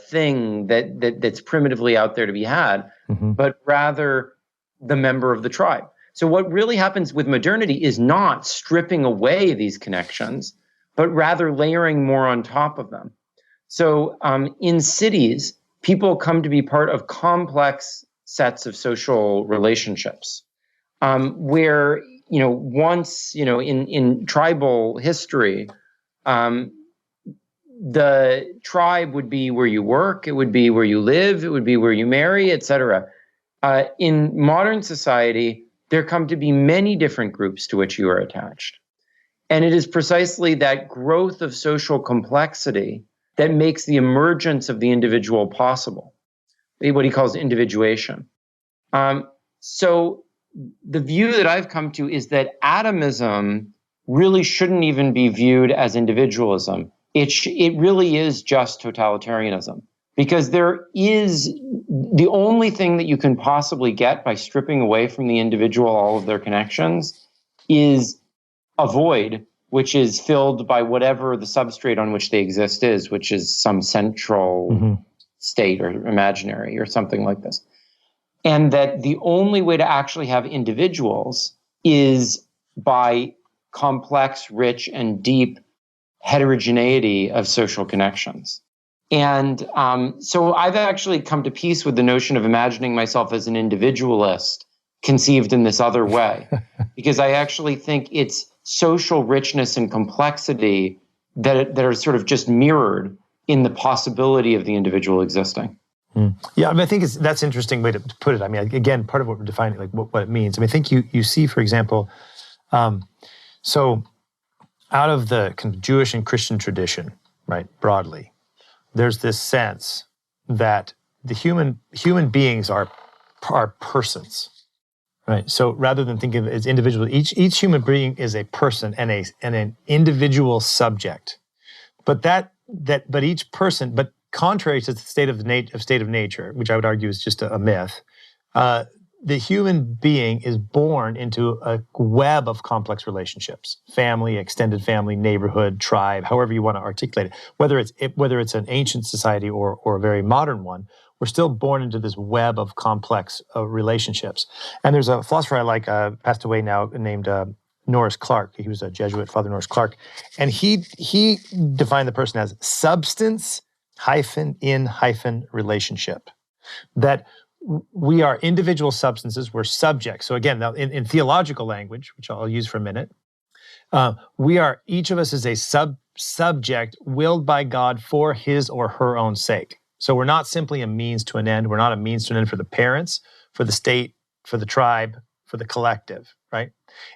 thing that's primitively out there to be had, but rather the member of the tribe. So what really happens with modernity is not stripping away these connections, but rather layering more on top of them. So in cities, people come to be part of complex sets of social relationships, where, once, in tribal history, the tribe would be where you work, it would be where you live, it would be where you marry, etc. In modern society, there come to be many different groups to which you are attached. And it is precisely that growth of social complexity that makes the emergence of the individual possible, what he calls individuation. So the view that I've come to is that atomism really shouldn't even be viewed as individualism. It really is just totalitarianism, because there is the only thing that you can possibly get by stripping away from the individual all of their connections is a void, which is filled by whatever the substrate on which they exist is, which is some central state or imaginary or something like this. And that the only way to actually have individuals is by complex, rich, and deep heterogeneity of social connections. And so I've actually come to peace with the notion of imagining myself as an individualist conceived in this other way, because I actually think it's social richness and complexity that are sort of just mirrored in the possibility of the individual existing. Yeah, I think that's an interesting way to put it. I mean, again, part of what we're defining, like what it means. I mean, I think you see, for example, so out of the kind of Jewish and Christian tradition, right, broadly, there's this sense that the human beings are persons, right? So rather than thinking of it as individuals, each human being is a person and an individual subject. But each person, but contrary to the state of nature, which I would argue is just a myth, the human being is born into a web of complex relationships: family, extended family, neighborhood, tribe, however you want to articulate it. Whether it's an ancient society or a very modern one, we're still born into this web of complex relationships. And there's a philosopher I like, passed away now, named Norris Clark. He was a Jesuit, Father Norris Clark, and he defined the person as substance in relationship. That we are individual substances, we're subjects. So again, in theological language, which I'll use for a minute, Each of us is a subject willed by God for his or her own sake. So we're not simply a means to an end. We're not a means to an end for the parents, for the state, for the tribe, for the collective, right?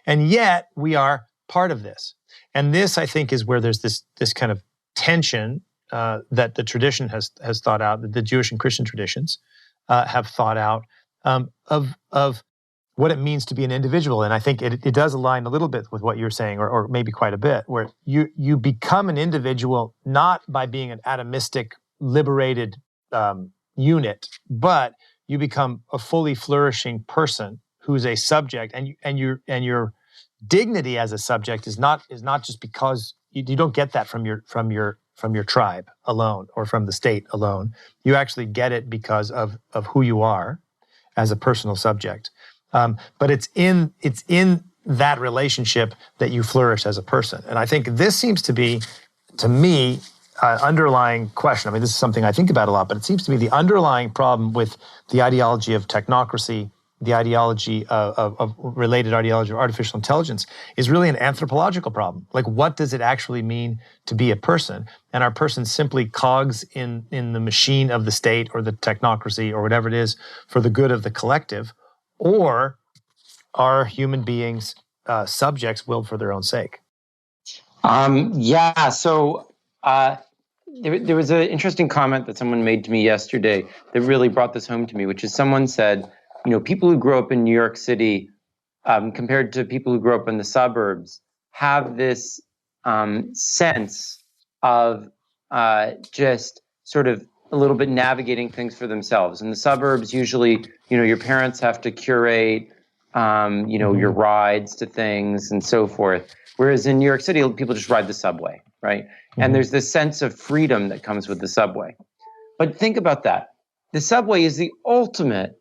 And yet we are part of this. And this, I think, is where there's this kind of tension that the tradition has thought out, that the Jewish and Christian traditions have thought out of what it means to be an individual. And I think it does align a little bit with what you're saying, or maybe quite a bit, where you become an individual not by being an atomistic, liberated unit, but you become a fully flourishing person who's a subject, and your dignity as a subject is not just because you don't get that from your tribe alone or from the state alone. You actually get it because of who you are as a personal subject. But it's in that relationship that you flourish as a person. And I think this seems to be, to me, underlying question. I mean, this is something I think about a lot, but it seems to me the underlying problem with the ideology of technocracy, the ideology of related ideology of artificial intelligence, is really an anthropological problem. Like, what does it actually mean to be a person? And are persons simply cogs in the machine of the state or the technocracy or whatever it is for the good of the collective? Or are human beings subjects willed for their own sake? There was an interesting comment that someone made to me yesterday that really brought this home to me, which is someone said, people who grow up in New York City compared to people who grow up in the suburbs have this sense of just sort of a little bit navigating things for themselves. In the suburbs, usually, your parents have to curate, your rides to things and so forth. Whereas in New York City, people just ride the subway, right? Mm-hmm. And there's this sense of freedom that comes with the subway. But think about that. The subway is the ultimate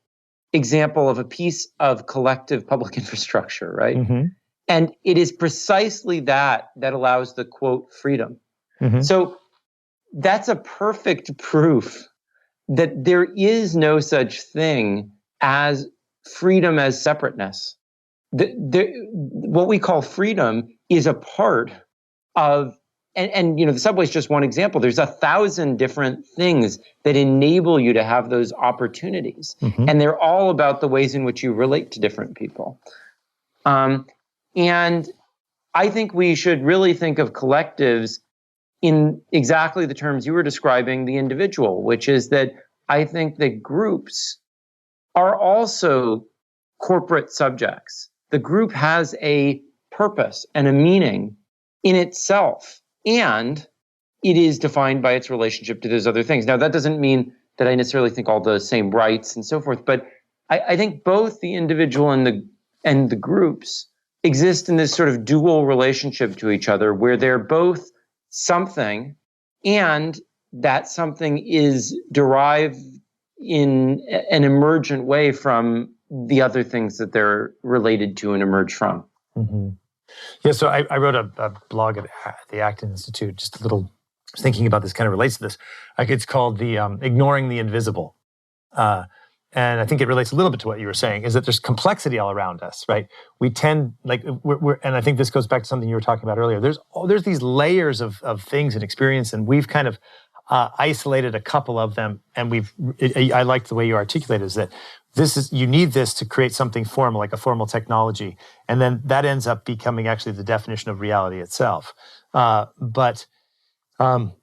example of a piece of collective public infrastructure, right? Mm-hmm. And it is precisely that allows the, quote, freedom. Mm-hmm. So that's a perfect proof that there is no such thing as freedom as separateness. What we call freedom is a part of, and the subway is just one example. There's 1,000 different things that enable you to have those opportunities. Mm-hmm. And they're all about the ways in which you relate to different people. And I think we should really think of collectives in exactly the terms you were describing the individual, which is that I think that groups are also corporate subjects. The group has a purpose and a meaning in itself, and it is defined by its relationship to those other things. Now, that doesn't mean that I necessarily think all the same rights and so forth, but I think both the individual and the groups exist in this sort of dual relationship to each other, where they're both something, and that something is derived in an emergent way from the other things that they're related to and emerge from. Mm-hmm. Yeah, so I wrote a blog at the Acton Institute, just a little, thinking about this, kind of relates to this. It's called the Ignoring the Invisible. And I think it relates a little bit to what you were saying, is that there's complexity all around us, right? We tend, and I think this goes back to something you were talking about earlier. There's these layers of things and experience, and we've kind of isolated a couple of them, and I like the way you articulated, is that you need this to create something formal, like a formal technology, and then that ends up becoming actually the definition of reality itself. But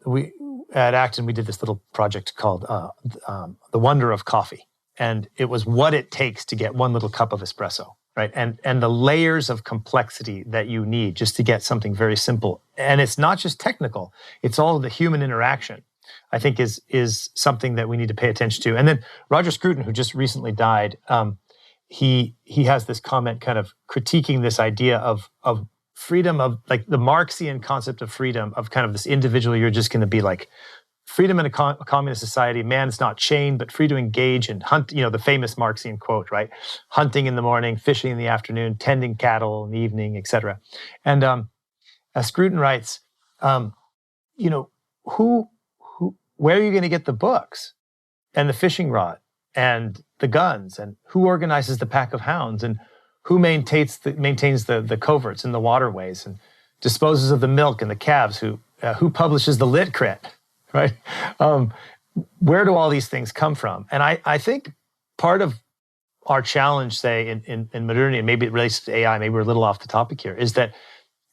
we at Acton, we did this little project called The Wonder of Coffee, and it was what it takes to get one little cup of espresso, right? And the layers of complexity that you need just to get something very simple. And it's not just technical; it's all the human interaction, I think, is something that we need to pay attention to. And then Roger Scruton, who just recently died, he has this comment kind of critiquing this idea of freedom, of like the Marxian concept of freedom, of kind of this individual. You're just going to be like freedom in a communist society. Man is not chained, but free to engage and hunt. The famous Marxian quote, right? Hunting in the morning, fishing in the afternoon, tending cattle in the evening, etc. And as Scruton writes, where are you going to get the books and the fishing rod and the guns, and who organizes the pack of hounds, and who maintains the coverts and the waterways, and disposes of the milk and the calves, who publishes the lit crit, right? Where do all these things come from? And I think part of our challenge, say, in modernity, and maybe it relates to AI, maybe we're a little off the topic here, is that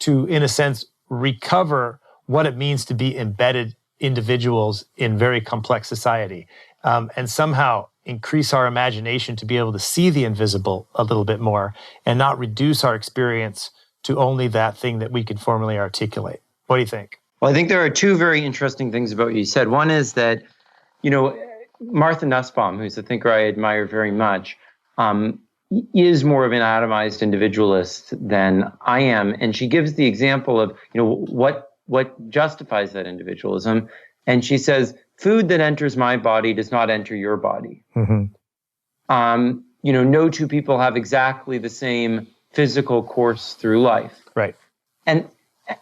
to, in a sense, recover what it means to be embedded individuals in very complex society, and somehow increase our imagination to be able to see the invisible a little bit more and not reduce our experience to only that thing that we can formally articulate. What do you think? Well, I think there are two very interesting things about what you said. One is that, Martha Nussbaum, who's a thinker I admire very much, is more of an atomized individualist than I am. And she gives the example of, what justifies that individualism. And she says, food that enters my body does not enter your body. Mm-hmm. No two people have exactly the same physical course through life. Right. And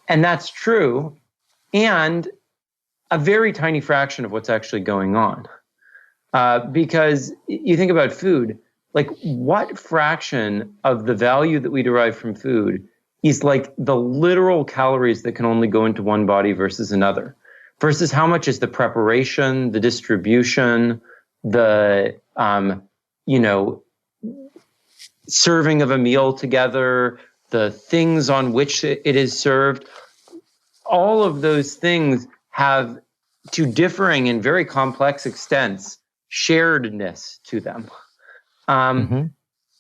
that's true. And a very tiny fraction of what's actually going on. Because you think about food, like what fraction of the value that we derive from food is like the literal calories that can only go into one body versus another, versus how much is the preparation, the distribution, the, serving of a meal together, the things on which it is served. All of those things have, to differing in very complex extents, sharedness to them. Mm-hmm.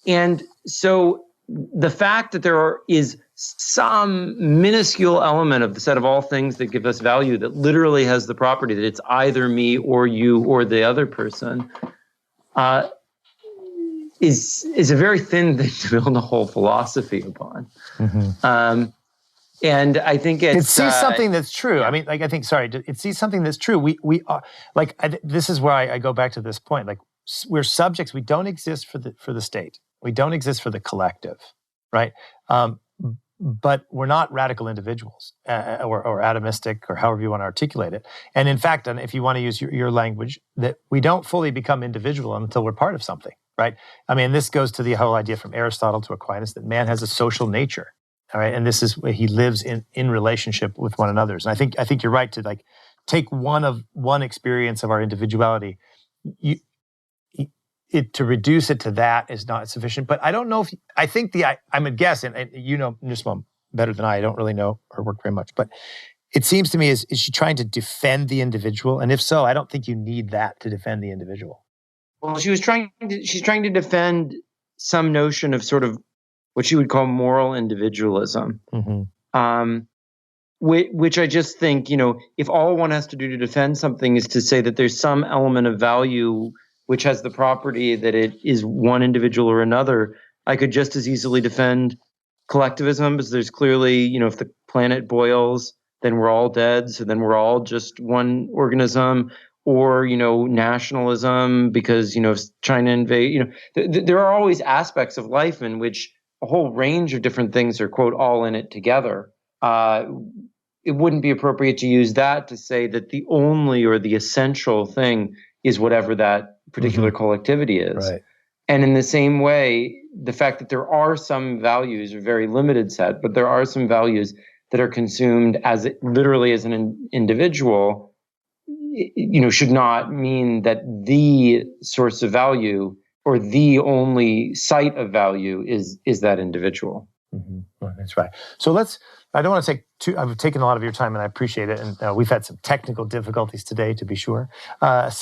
And so the fact that there is some minuscule element of the set of all things that give us value that literally has the property that it's either me or you or the other person is a very thin thing to build a whole philosophy upon. Mm-hmm. And I think it sees something that's true. Yeah. I mean, like, I think, sorry, it sees something that's true. We are, like, this is where I go back to this point. Like, we're subjects. We don't exist for the state. We don't exist for the collective, right? But we're not radical individuals or atomistic or however you want to articulate it. And in fact, and if you want to use your language, that we don't fully become individual until we're part of something, right? I mean, this goes to the whole idea from Aristotle to Aquinas that man has a social nature. All right, and this is where he lives in relationship with one another. And I think you're right to like take one experience of our individuality. To reduce it to that is not sufficient. But I don't know if I think I'm a guess, and you know Nussbaum better than I don't really know her work very much. But it seems to me is she trying to defend the individual? And if so, I don't think you need that to defend the individual. Well, she's trying to defend some notion of sort of what she would call moral individualism, mm-hmm. Which I just think, if all one has to do to defend something is to say that there's some element of value which has the property that it is one individual or another, I could just as easily defend collectivism, because there's clearly, if the planet boils, then we're all dead, so then we're all just one organism. Or, nationalism, because, if China invade, there are always aspects of life in which a whole range of different things are, quote, all in it together. It wouldn't be appropriate to use that to say that the only or the essential thing is whatever that particular mm-hmm. collectivity is. Right. And in the same way, the fact that there are some values, a very limited set, but there are some values that are consumed literally as an individual, should not mean that the source of value or the only site of value is that individual. Mm-hmm. Well, that's right. So I don't want to take I've taken a lot of your time and I appreciate it. And we've had some technical difficulties today, to be sure. But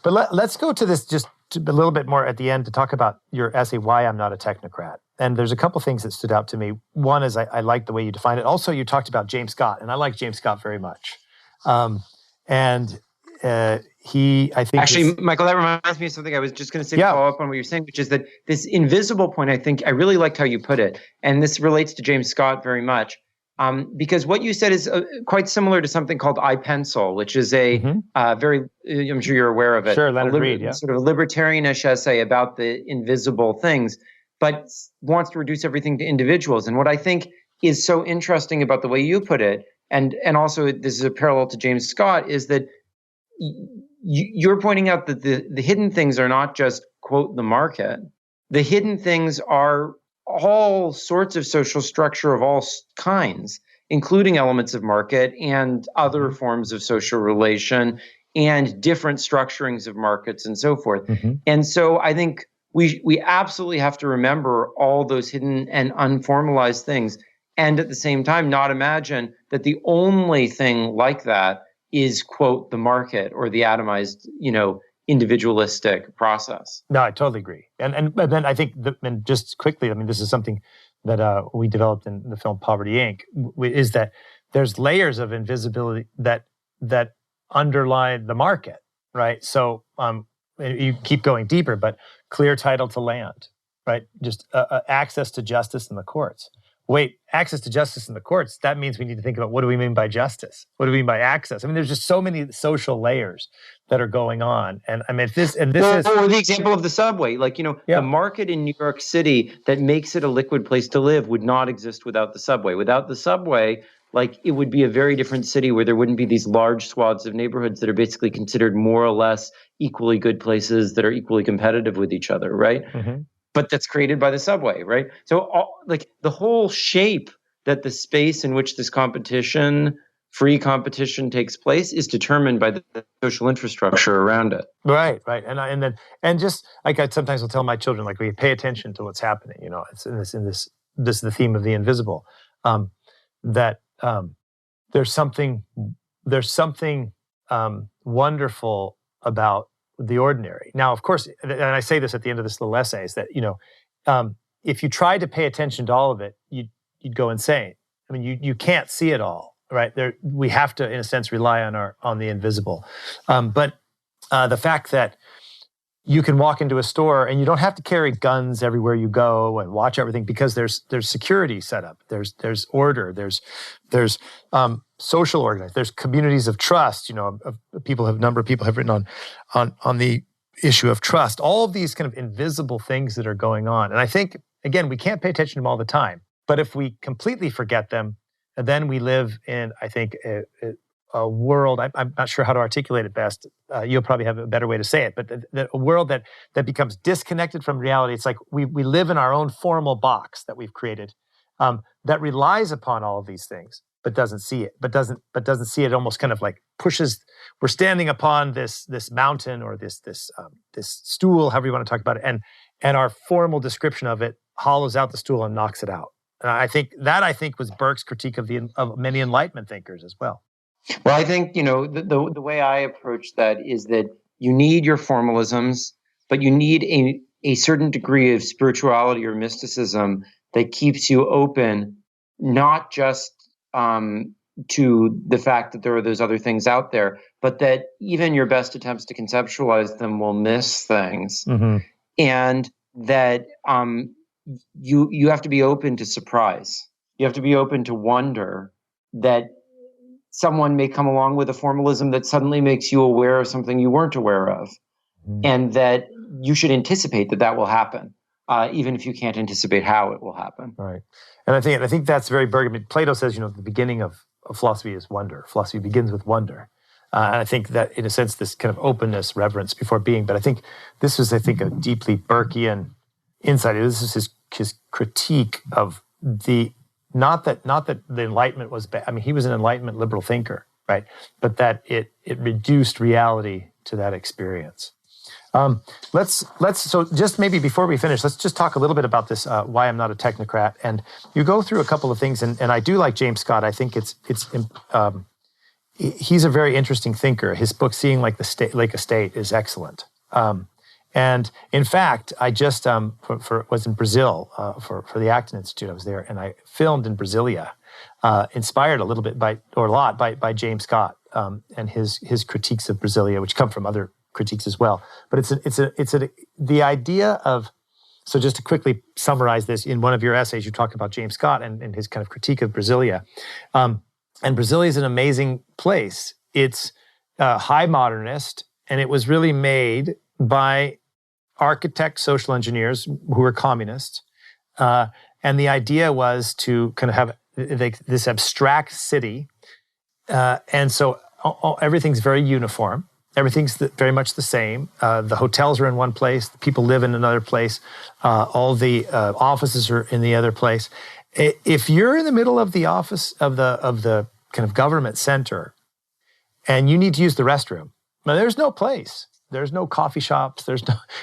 let's go to this just a little bit more at the end to talk about your essay, Why I'm Not a Technocrat. And there's a couple things that stood out to me. One is I like the way you define it. Also, you talked about James Scott, and I like James Scott very much. I think actually, Michael, that reminds me of something I was just going to say, follow up on what you're saying, which is that this invisible point, I really liked how you put it. And this relates to James Scott very much. Because what you said is quite similar to something called iPencil, which is a mm-hmm. Very, I'm sure you're aware of it. Sure, Leonard Reed, yeah. Sort of a libertarianish essay about the invisible things, but wants to reduce everything to individuals. And what I think is so interesting about the way you put it, and also this is a parallel to James Scott, is that you're pointing out that the hidden things are not just, quote, the market. The hidden things are all sorts of social structure of all kinds, including elements of market and other forms of social relation and different structurings of markets and so forth. And so I think we absolutely have to remember all those hidden and unformalized things, and at the same time not imagine that the only thing like that is, quote, the market or the atomized, individualistic process. No, I totally agree. And then I think, and just quickly, I mean, this is something that we developed in the film Poverty Inc., is that there's layers of invisibility that underlie the market, right? So you keep going deeper, but clear title to land, right? Just access to justice in the courts. Wait, access to justice in the courts, that means we need to think about, what do we mean by justice? What do we mean by access? I mean, there's just so many social layers that are going on. And I mean, or the example of the subway, the market in New York City that makes it a liquid place to live would not exist without the subway. Without the subway, it would be a very different city where there wouldn't be these large swaths of neighborhoods that are basically considered more or less equally good places that are equally competitive with each other, right? But that's created by the subway, right? So the whole shape that the space in which this free competition takes place is determined by the social infrastructure around it. Right. And just like I sometimes will tell my children, we pay attention to what's happening. It's this is the theme of the invisible. That there's something wonderful about the ordinary. Now, of course, and I say this at the end of this little essay, is that if you tried to pay attention to all of it, you'd go insane. I mean, you can't see it all, right? We have to, in a sense, rely on the invisible. But the fact that you can walk into a store and you don't have to carry guns everywhere you go and watch everything, because there's security set up, there's order, there's social organization, there's communities of trust. A number of people have written on the issue of trust. All of these kind of invisible things that are going on, and I think again we can't pay attention to them all the time. But if we completely forget them, then we live in, I think, a world, I'm not sure how to articulate it best. You'll probably have a better way to say it, but a world that becomes disconnected from reality. It's like we live in our own formal box that we've created, that relies upon all of these things, but doesn't see it. But doesn't see it. Almost kind of like pushes. We're standing upon this mountain or this stool, however you want to talk about it, and our formal description of it hollows out the stool and knocks it out. And I think was Burke's critique of many Enlightenment thinkers as well. Well, I think, the way I approach that is that you need your formalisms, but you need a certain degree of spirituality or mysticism that keeps you open, not just to the fact that there are those other things out there, but that even your best attempts to conceptualize them will miss things. And that you have to be open to surprise. You have to be open to wonder that someone may come along with a formalism that suddenly makes you aware of something you weren't aware of, and that you should anticipate that will happen, even if you can't anticipate how it will happen. Right, and I think that's very Burke. I mean, Plato says, the beginning of philosophy is wonder. Philosophy begins with wonder, and I think that, in a sense, this kind of openness, reverence before being. But I think this was, a deeply Burkean insight. This is his critique of the. Not that the Enlightenment was bad. I mean, he was an Enlightenment liberal thinker, right? But that it reduced reality to that experience. So just maybe before we finish, let's just talk a little bit about this, why I'm not a technocrat. And you go through a couple of things, and I do like James Scott. I think he's a very interesting thinker. His book, Seeing Like a State, is excellent. And in fact, I just was in Brazil for the Acton Institute. I was there, and I filmed in Brasilia, inspired a little bit by James Scott and his critiques of Brasilia, which come from other critiques as well. But the idea of, so just to quickly summarize this, in one of your essays, you talk about James Scott and his kind of critique of Brasilia. And Brasilia is an amazing place. It's high modernist, and it was really made by architects, social engineers who were communists. And the idea was to kind of have this abstract city. And so everything's very uniform. Everything's very much the same. The hotels are in one place. The people live in another place. All the offices are in the other place. If you're in the middle of the office of the kind of government center, and you need to use the restroom, now there's no place. There's no coffee shops.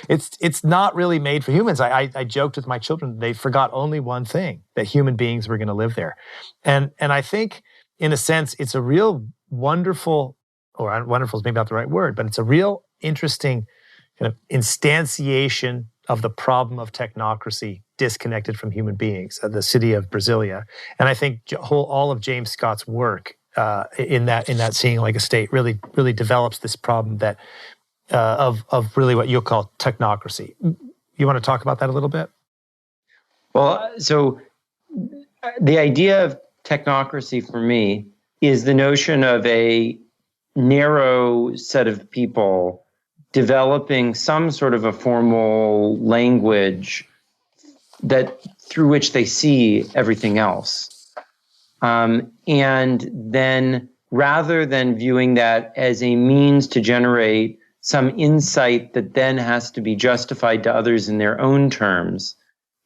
It's not really made for humans. I joked with my children. They forgot only one thing: that human beings were going to live there, and I think in a sense it's a real wonderful. Or wonderful is maybe not the right word, but it's a real interesting kind of instantiation of the problem of technocracy disconnected from human beings, the city of Brasilia. And I think all of James Scott's work in that Seeing Like a State really develops this problem that of really what you'll call technocracy. You want to talk about that a little bit? Well, so the idea of technocracy for me is the notion of a narrow set of people developing some sort of a formal language that through which they see everything else. And then rather than viewing that as a means to generate some insight that then has to be justified to others in their own terms,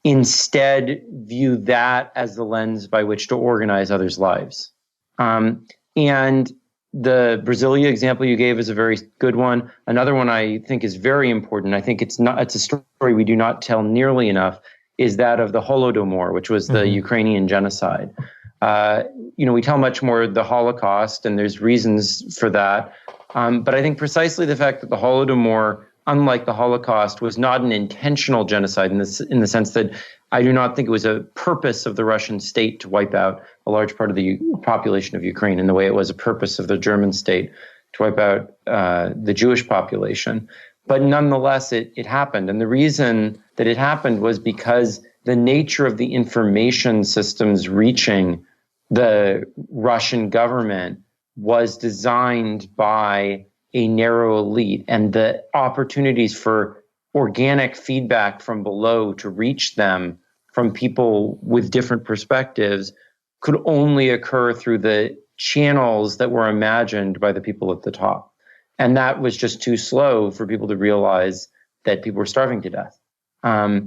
instead view that as the lens by which to organize others' lives. And the Brasilia example you gave is a very good one. Another one I think is very important. I think it's a story we do not tell nearly enough, is that of the Holodomor, which was the Ukrainian genocide. We tell much more the Holocaust, and there's reasons for that. But I think precisely the fact that the Holodomor, unlike the Holocaust, was not an intentional genocide in the sense that I do not think it was a purpose of the Russian state to wipe out a large part of the population of Ukraine in the way it was a purpose of the German state to wipe out the Jewish population. But nonetheless, it happened. And the reason that it happened was because the nature of the information systems reaching the Russian government was designed by a narrow elite, and the opportunities for organic feedback from below to reach them from people with different perspectives could only occur through the channels that were imagined by the people at the top. And that was just too slow for people to realize that people were starving to death. I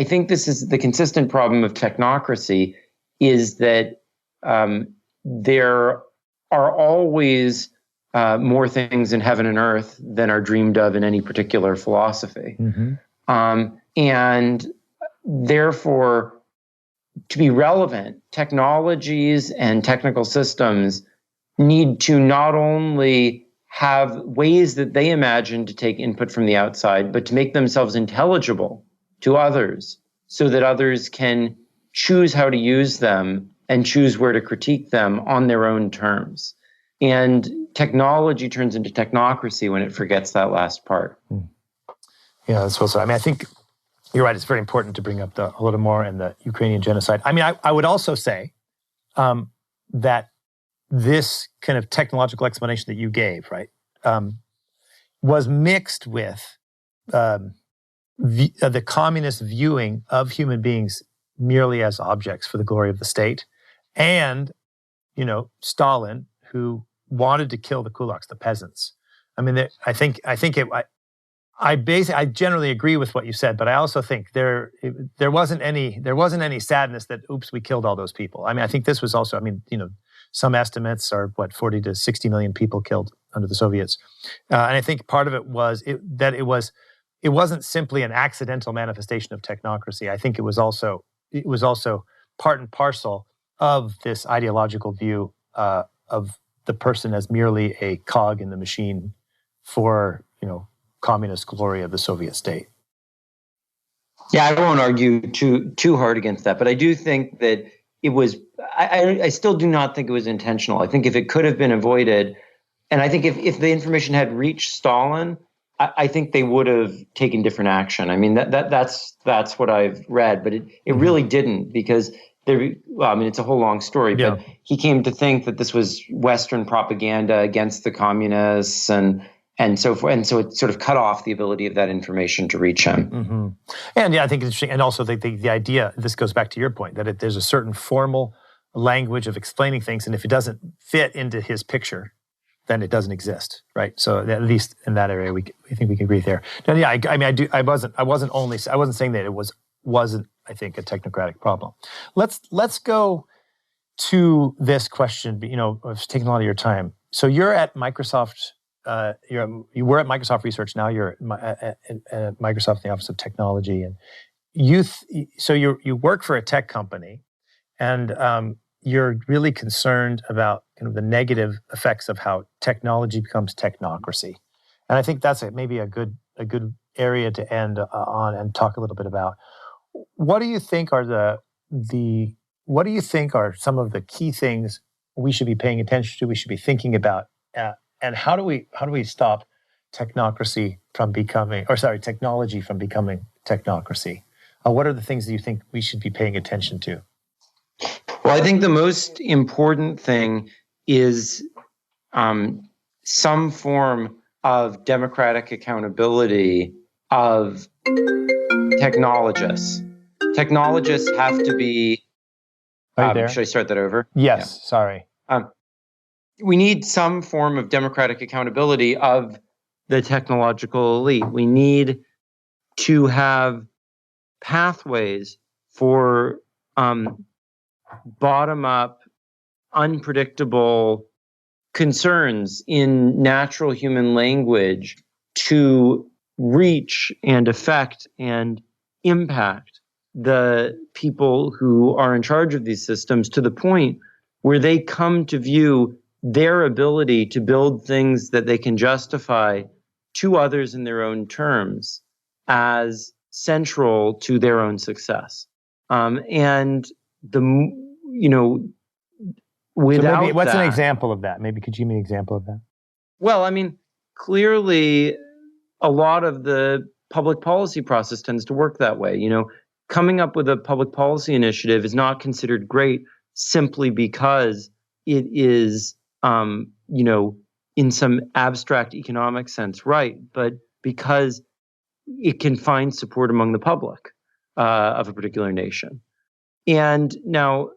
think this is the consistent problem of technocracy, is that there are always more things in heaven and earth than are dreamed of in any particular philosophy. And therefore, to be relevant, technologies and technical systems need to not only have ways that they imagine to take input from the outside, but to make themselves intelligible to others so that others can choose how to use them and choose where to critique them on their own terms. And technology turns into technocracy when it forgets that last part. Yeah, that's well said. I mean, I think you're right. It's very important to bring up the Holodomor and the Ukrainian genocide. I mean, I would also say that this kind of technological explanation that you gave, right, was mixed with the communist viewing of human beings merely as objects for the glory of the state, and, Stalin, who wanted to kill the kulaks, the peasants. I mean, I generally agree with what you said, but I also think there wasn't any sadness that, oops, we killed all those people. I mean, I think this was also, some estimates are 40 to 60 million people killed under the Soviets. And I think part of it was that it wasn't simply an accidental manifestation of technocracy. I think it was also part and parcel of this ideological view of the person as merely a cog in the machine for, communist glory of the Soviet state. Yeah, I won't argue too hard against that, but I do think that it was, I still do not think it was intentional. I think if it could have been avoided, and I think if the information had reached Stalin, I think they would have taken different action. I mean, that's what I've read, but it really didn't, because it's a whole long story, but he came to think that this was Western propaganda against the communists and so forth. And so it sort of cut off the ability of that information to reach him. And I think it's interesting. And also the idea, this goes back to your point, that there's a certain formal language of explaining things. And if it doesn't fit into his picture, then it doesn't exist, right? So at least in that area, I think we can agree there. Now, yeah, I wasn't saying that it wasn't, I think, a technocratic problem. Let's go to this question. I've taken a lot of your time. So you're at Microsoft. You were at Microsoft Research. Now you're at Microsoft in the Office of Technology, and you work for a tech company, and you're really concerned about kind of the negative effects of how technology becomes technocracy. And I think that's maybe a good area to end on and talk a little bit about. What do you think are what do you think are some of the key things we should be paying attention to, we should be thinking about, and how do we stop technology from becoming technocracy? What are the things that you think we should be paying attention to? Well, I think the most important thing is some form of democratic accountability of technologists. Technologists have to be... should I start that over? Yes, yeah. Sorry. We need some form of democratic accountability of the technological elite. We need to have pathways for bottom-up, unpredictable concerns in natural human language to reach and affect and impact the people who are in charge of these systems to the point where they come to view their ability to build things that they can justify to others in their own terms as central to their own success. And without so what's that, an example of that? Maybe could you give me an example of that? Well, clearly a lot of the public policy process tends to work that way. Coming up with a public policy initiative is not considered great simply because it is, in some abstract economic sense, right, but because it can find support among the public of a particular nation. And now,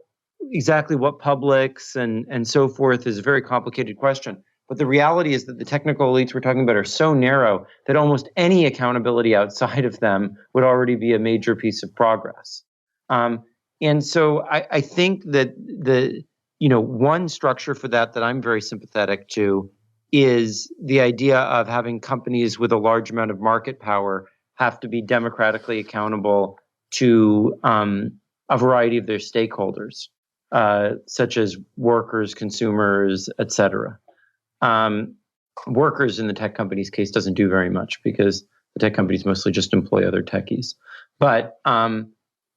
exactly what publics and so forth is a very complicated question. But the reality is that the technical elites we're talking about are so narrow that almost any accountability outside of them would already be a major piece of progress. And so I think that one structure for that I'm very sympathetic to is the idea of having companies with a large amount of market power have to be democratically accountable to a variety of their stakeholders, such as workers, consumers, et cetera. Workers in the tech company's case doesn't do very much because the tech companies mostly just employ other techies. But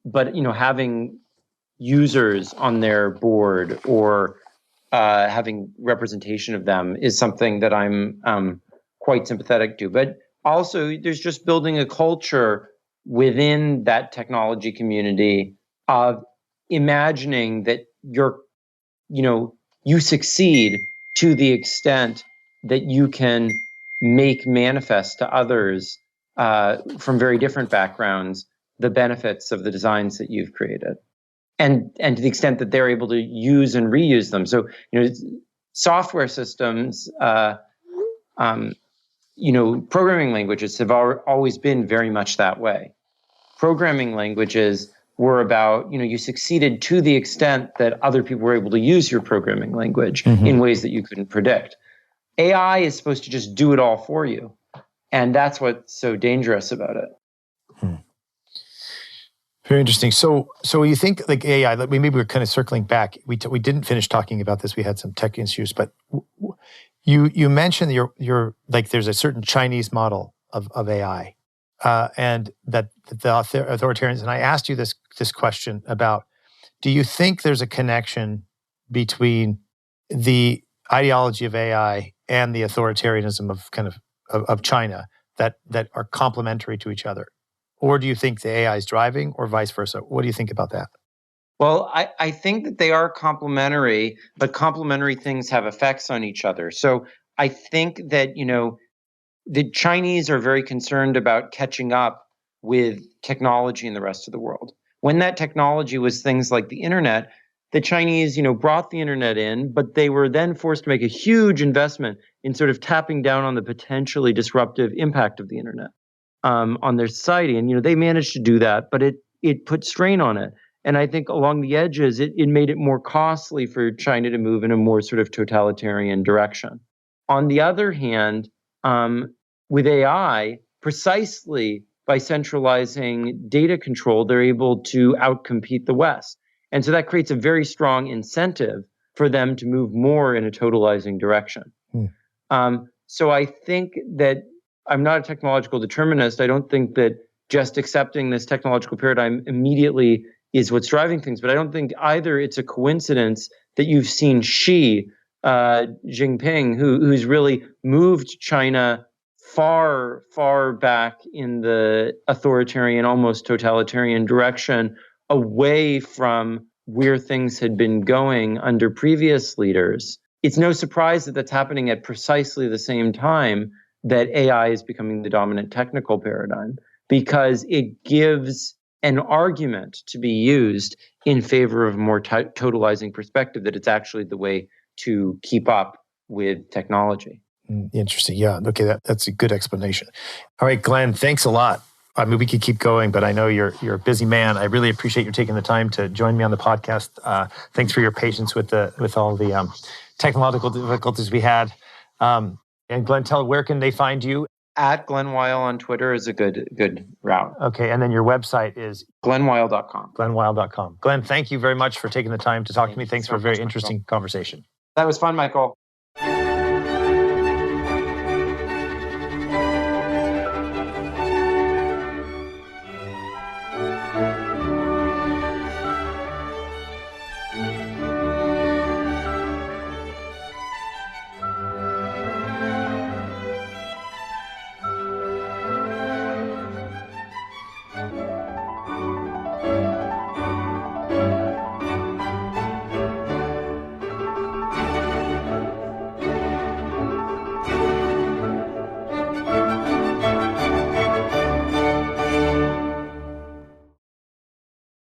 having users on their board or having representation of them is something that I'm quite sympathetic to. But also, there's just building a culture within that technology community of imagining that you succeed to the extent that you can make manifest to others from very different backgrounds the benefits of the designs that you've created, and to the extent that they're able to use and reuse them. So software systems, programming languages have always been very much that way. Programming languages were about, you succeeded to the extent that other people were able to use your programming language in ways that you couldn't predict. AI is supposed to just do it all for you. And that's what's so dangerous about it. Very interesting. So you think like AI, maybe we're kind of circling back. We didn't finish talking about this. We had some tech issues, but you mentioned you're like there's a certain Chinese model of AI. And that the authoritarians, and I asked you this question about, do you think there's a connection between the ideology of AI and the authoritarianism of China that are complementary to each other? Or do you think the AI is driving or vice versa? What do you think about that? Well, I think that they are complementary, but complementary things have effects on each other. So I think that, the Chinese are very concerned about catching up with technology in the rest of the world. When that technology was things like the internet, the Chinese, brought the internet in, but they were then forced to make a huge investment in sort of tapping down on the potentially disruptive impact of the internet on their society. And, they managed to do that, but it put strain on it. And I think along the edges, it made it more costly for China to move in a more sort of totalitarian direction. On the other hand, with AI, precisely by centralizing data control, they're able to outcompete the West. And so that creates a very strong incentive for them to move more in a totalizing direction. So I think that I'm not a technological determinist. I don't think that just accepting this technological paradigm immediately is what's driving things. But I don't think either it's a coincidence that you've seen Xi Jinping, who's really moved China far, far back in the authoritarian, almost totalitarian direction, away from where things had been going under previous leaders. It's no surprise that that's happening at precisely the same time that AI is becoming the dominant technical paradigm, because it gives an argument to be used in favor of a more totalizing perspective, that it's actually the way to keep up with technology. Interesting. Yeah. Okay. That's a good explanation. All right, Glen, thanks a lot. I mean, we could keep going, but I know you're a busy man. I really appreciate you taking the time to join me on the podcast. Thanks for your patience with all the technological difficulties we had. And Glen, where can they find you? At Glen Weyl on Twitter is a good route. Okay, and then your website is? glenweyl.com. glenweyl.com. Glen, thank you very much for taking the time to talk to me. Thanks for a very interesting conversation. That was fun, Michael.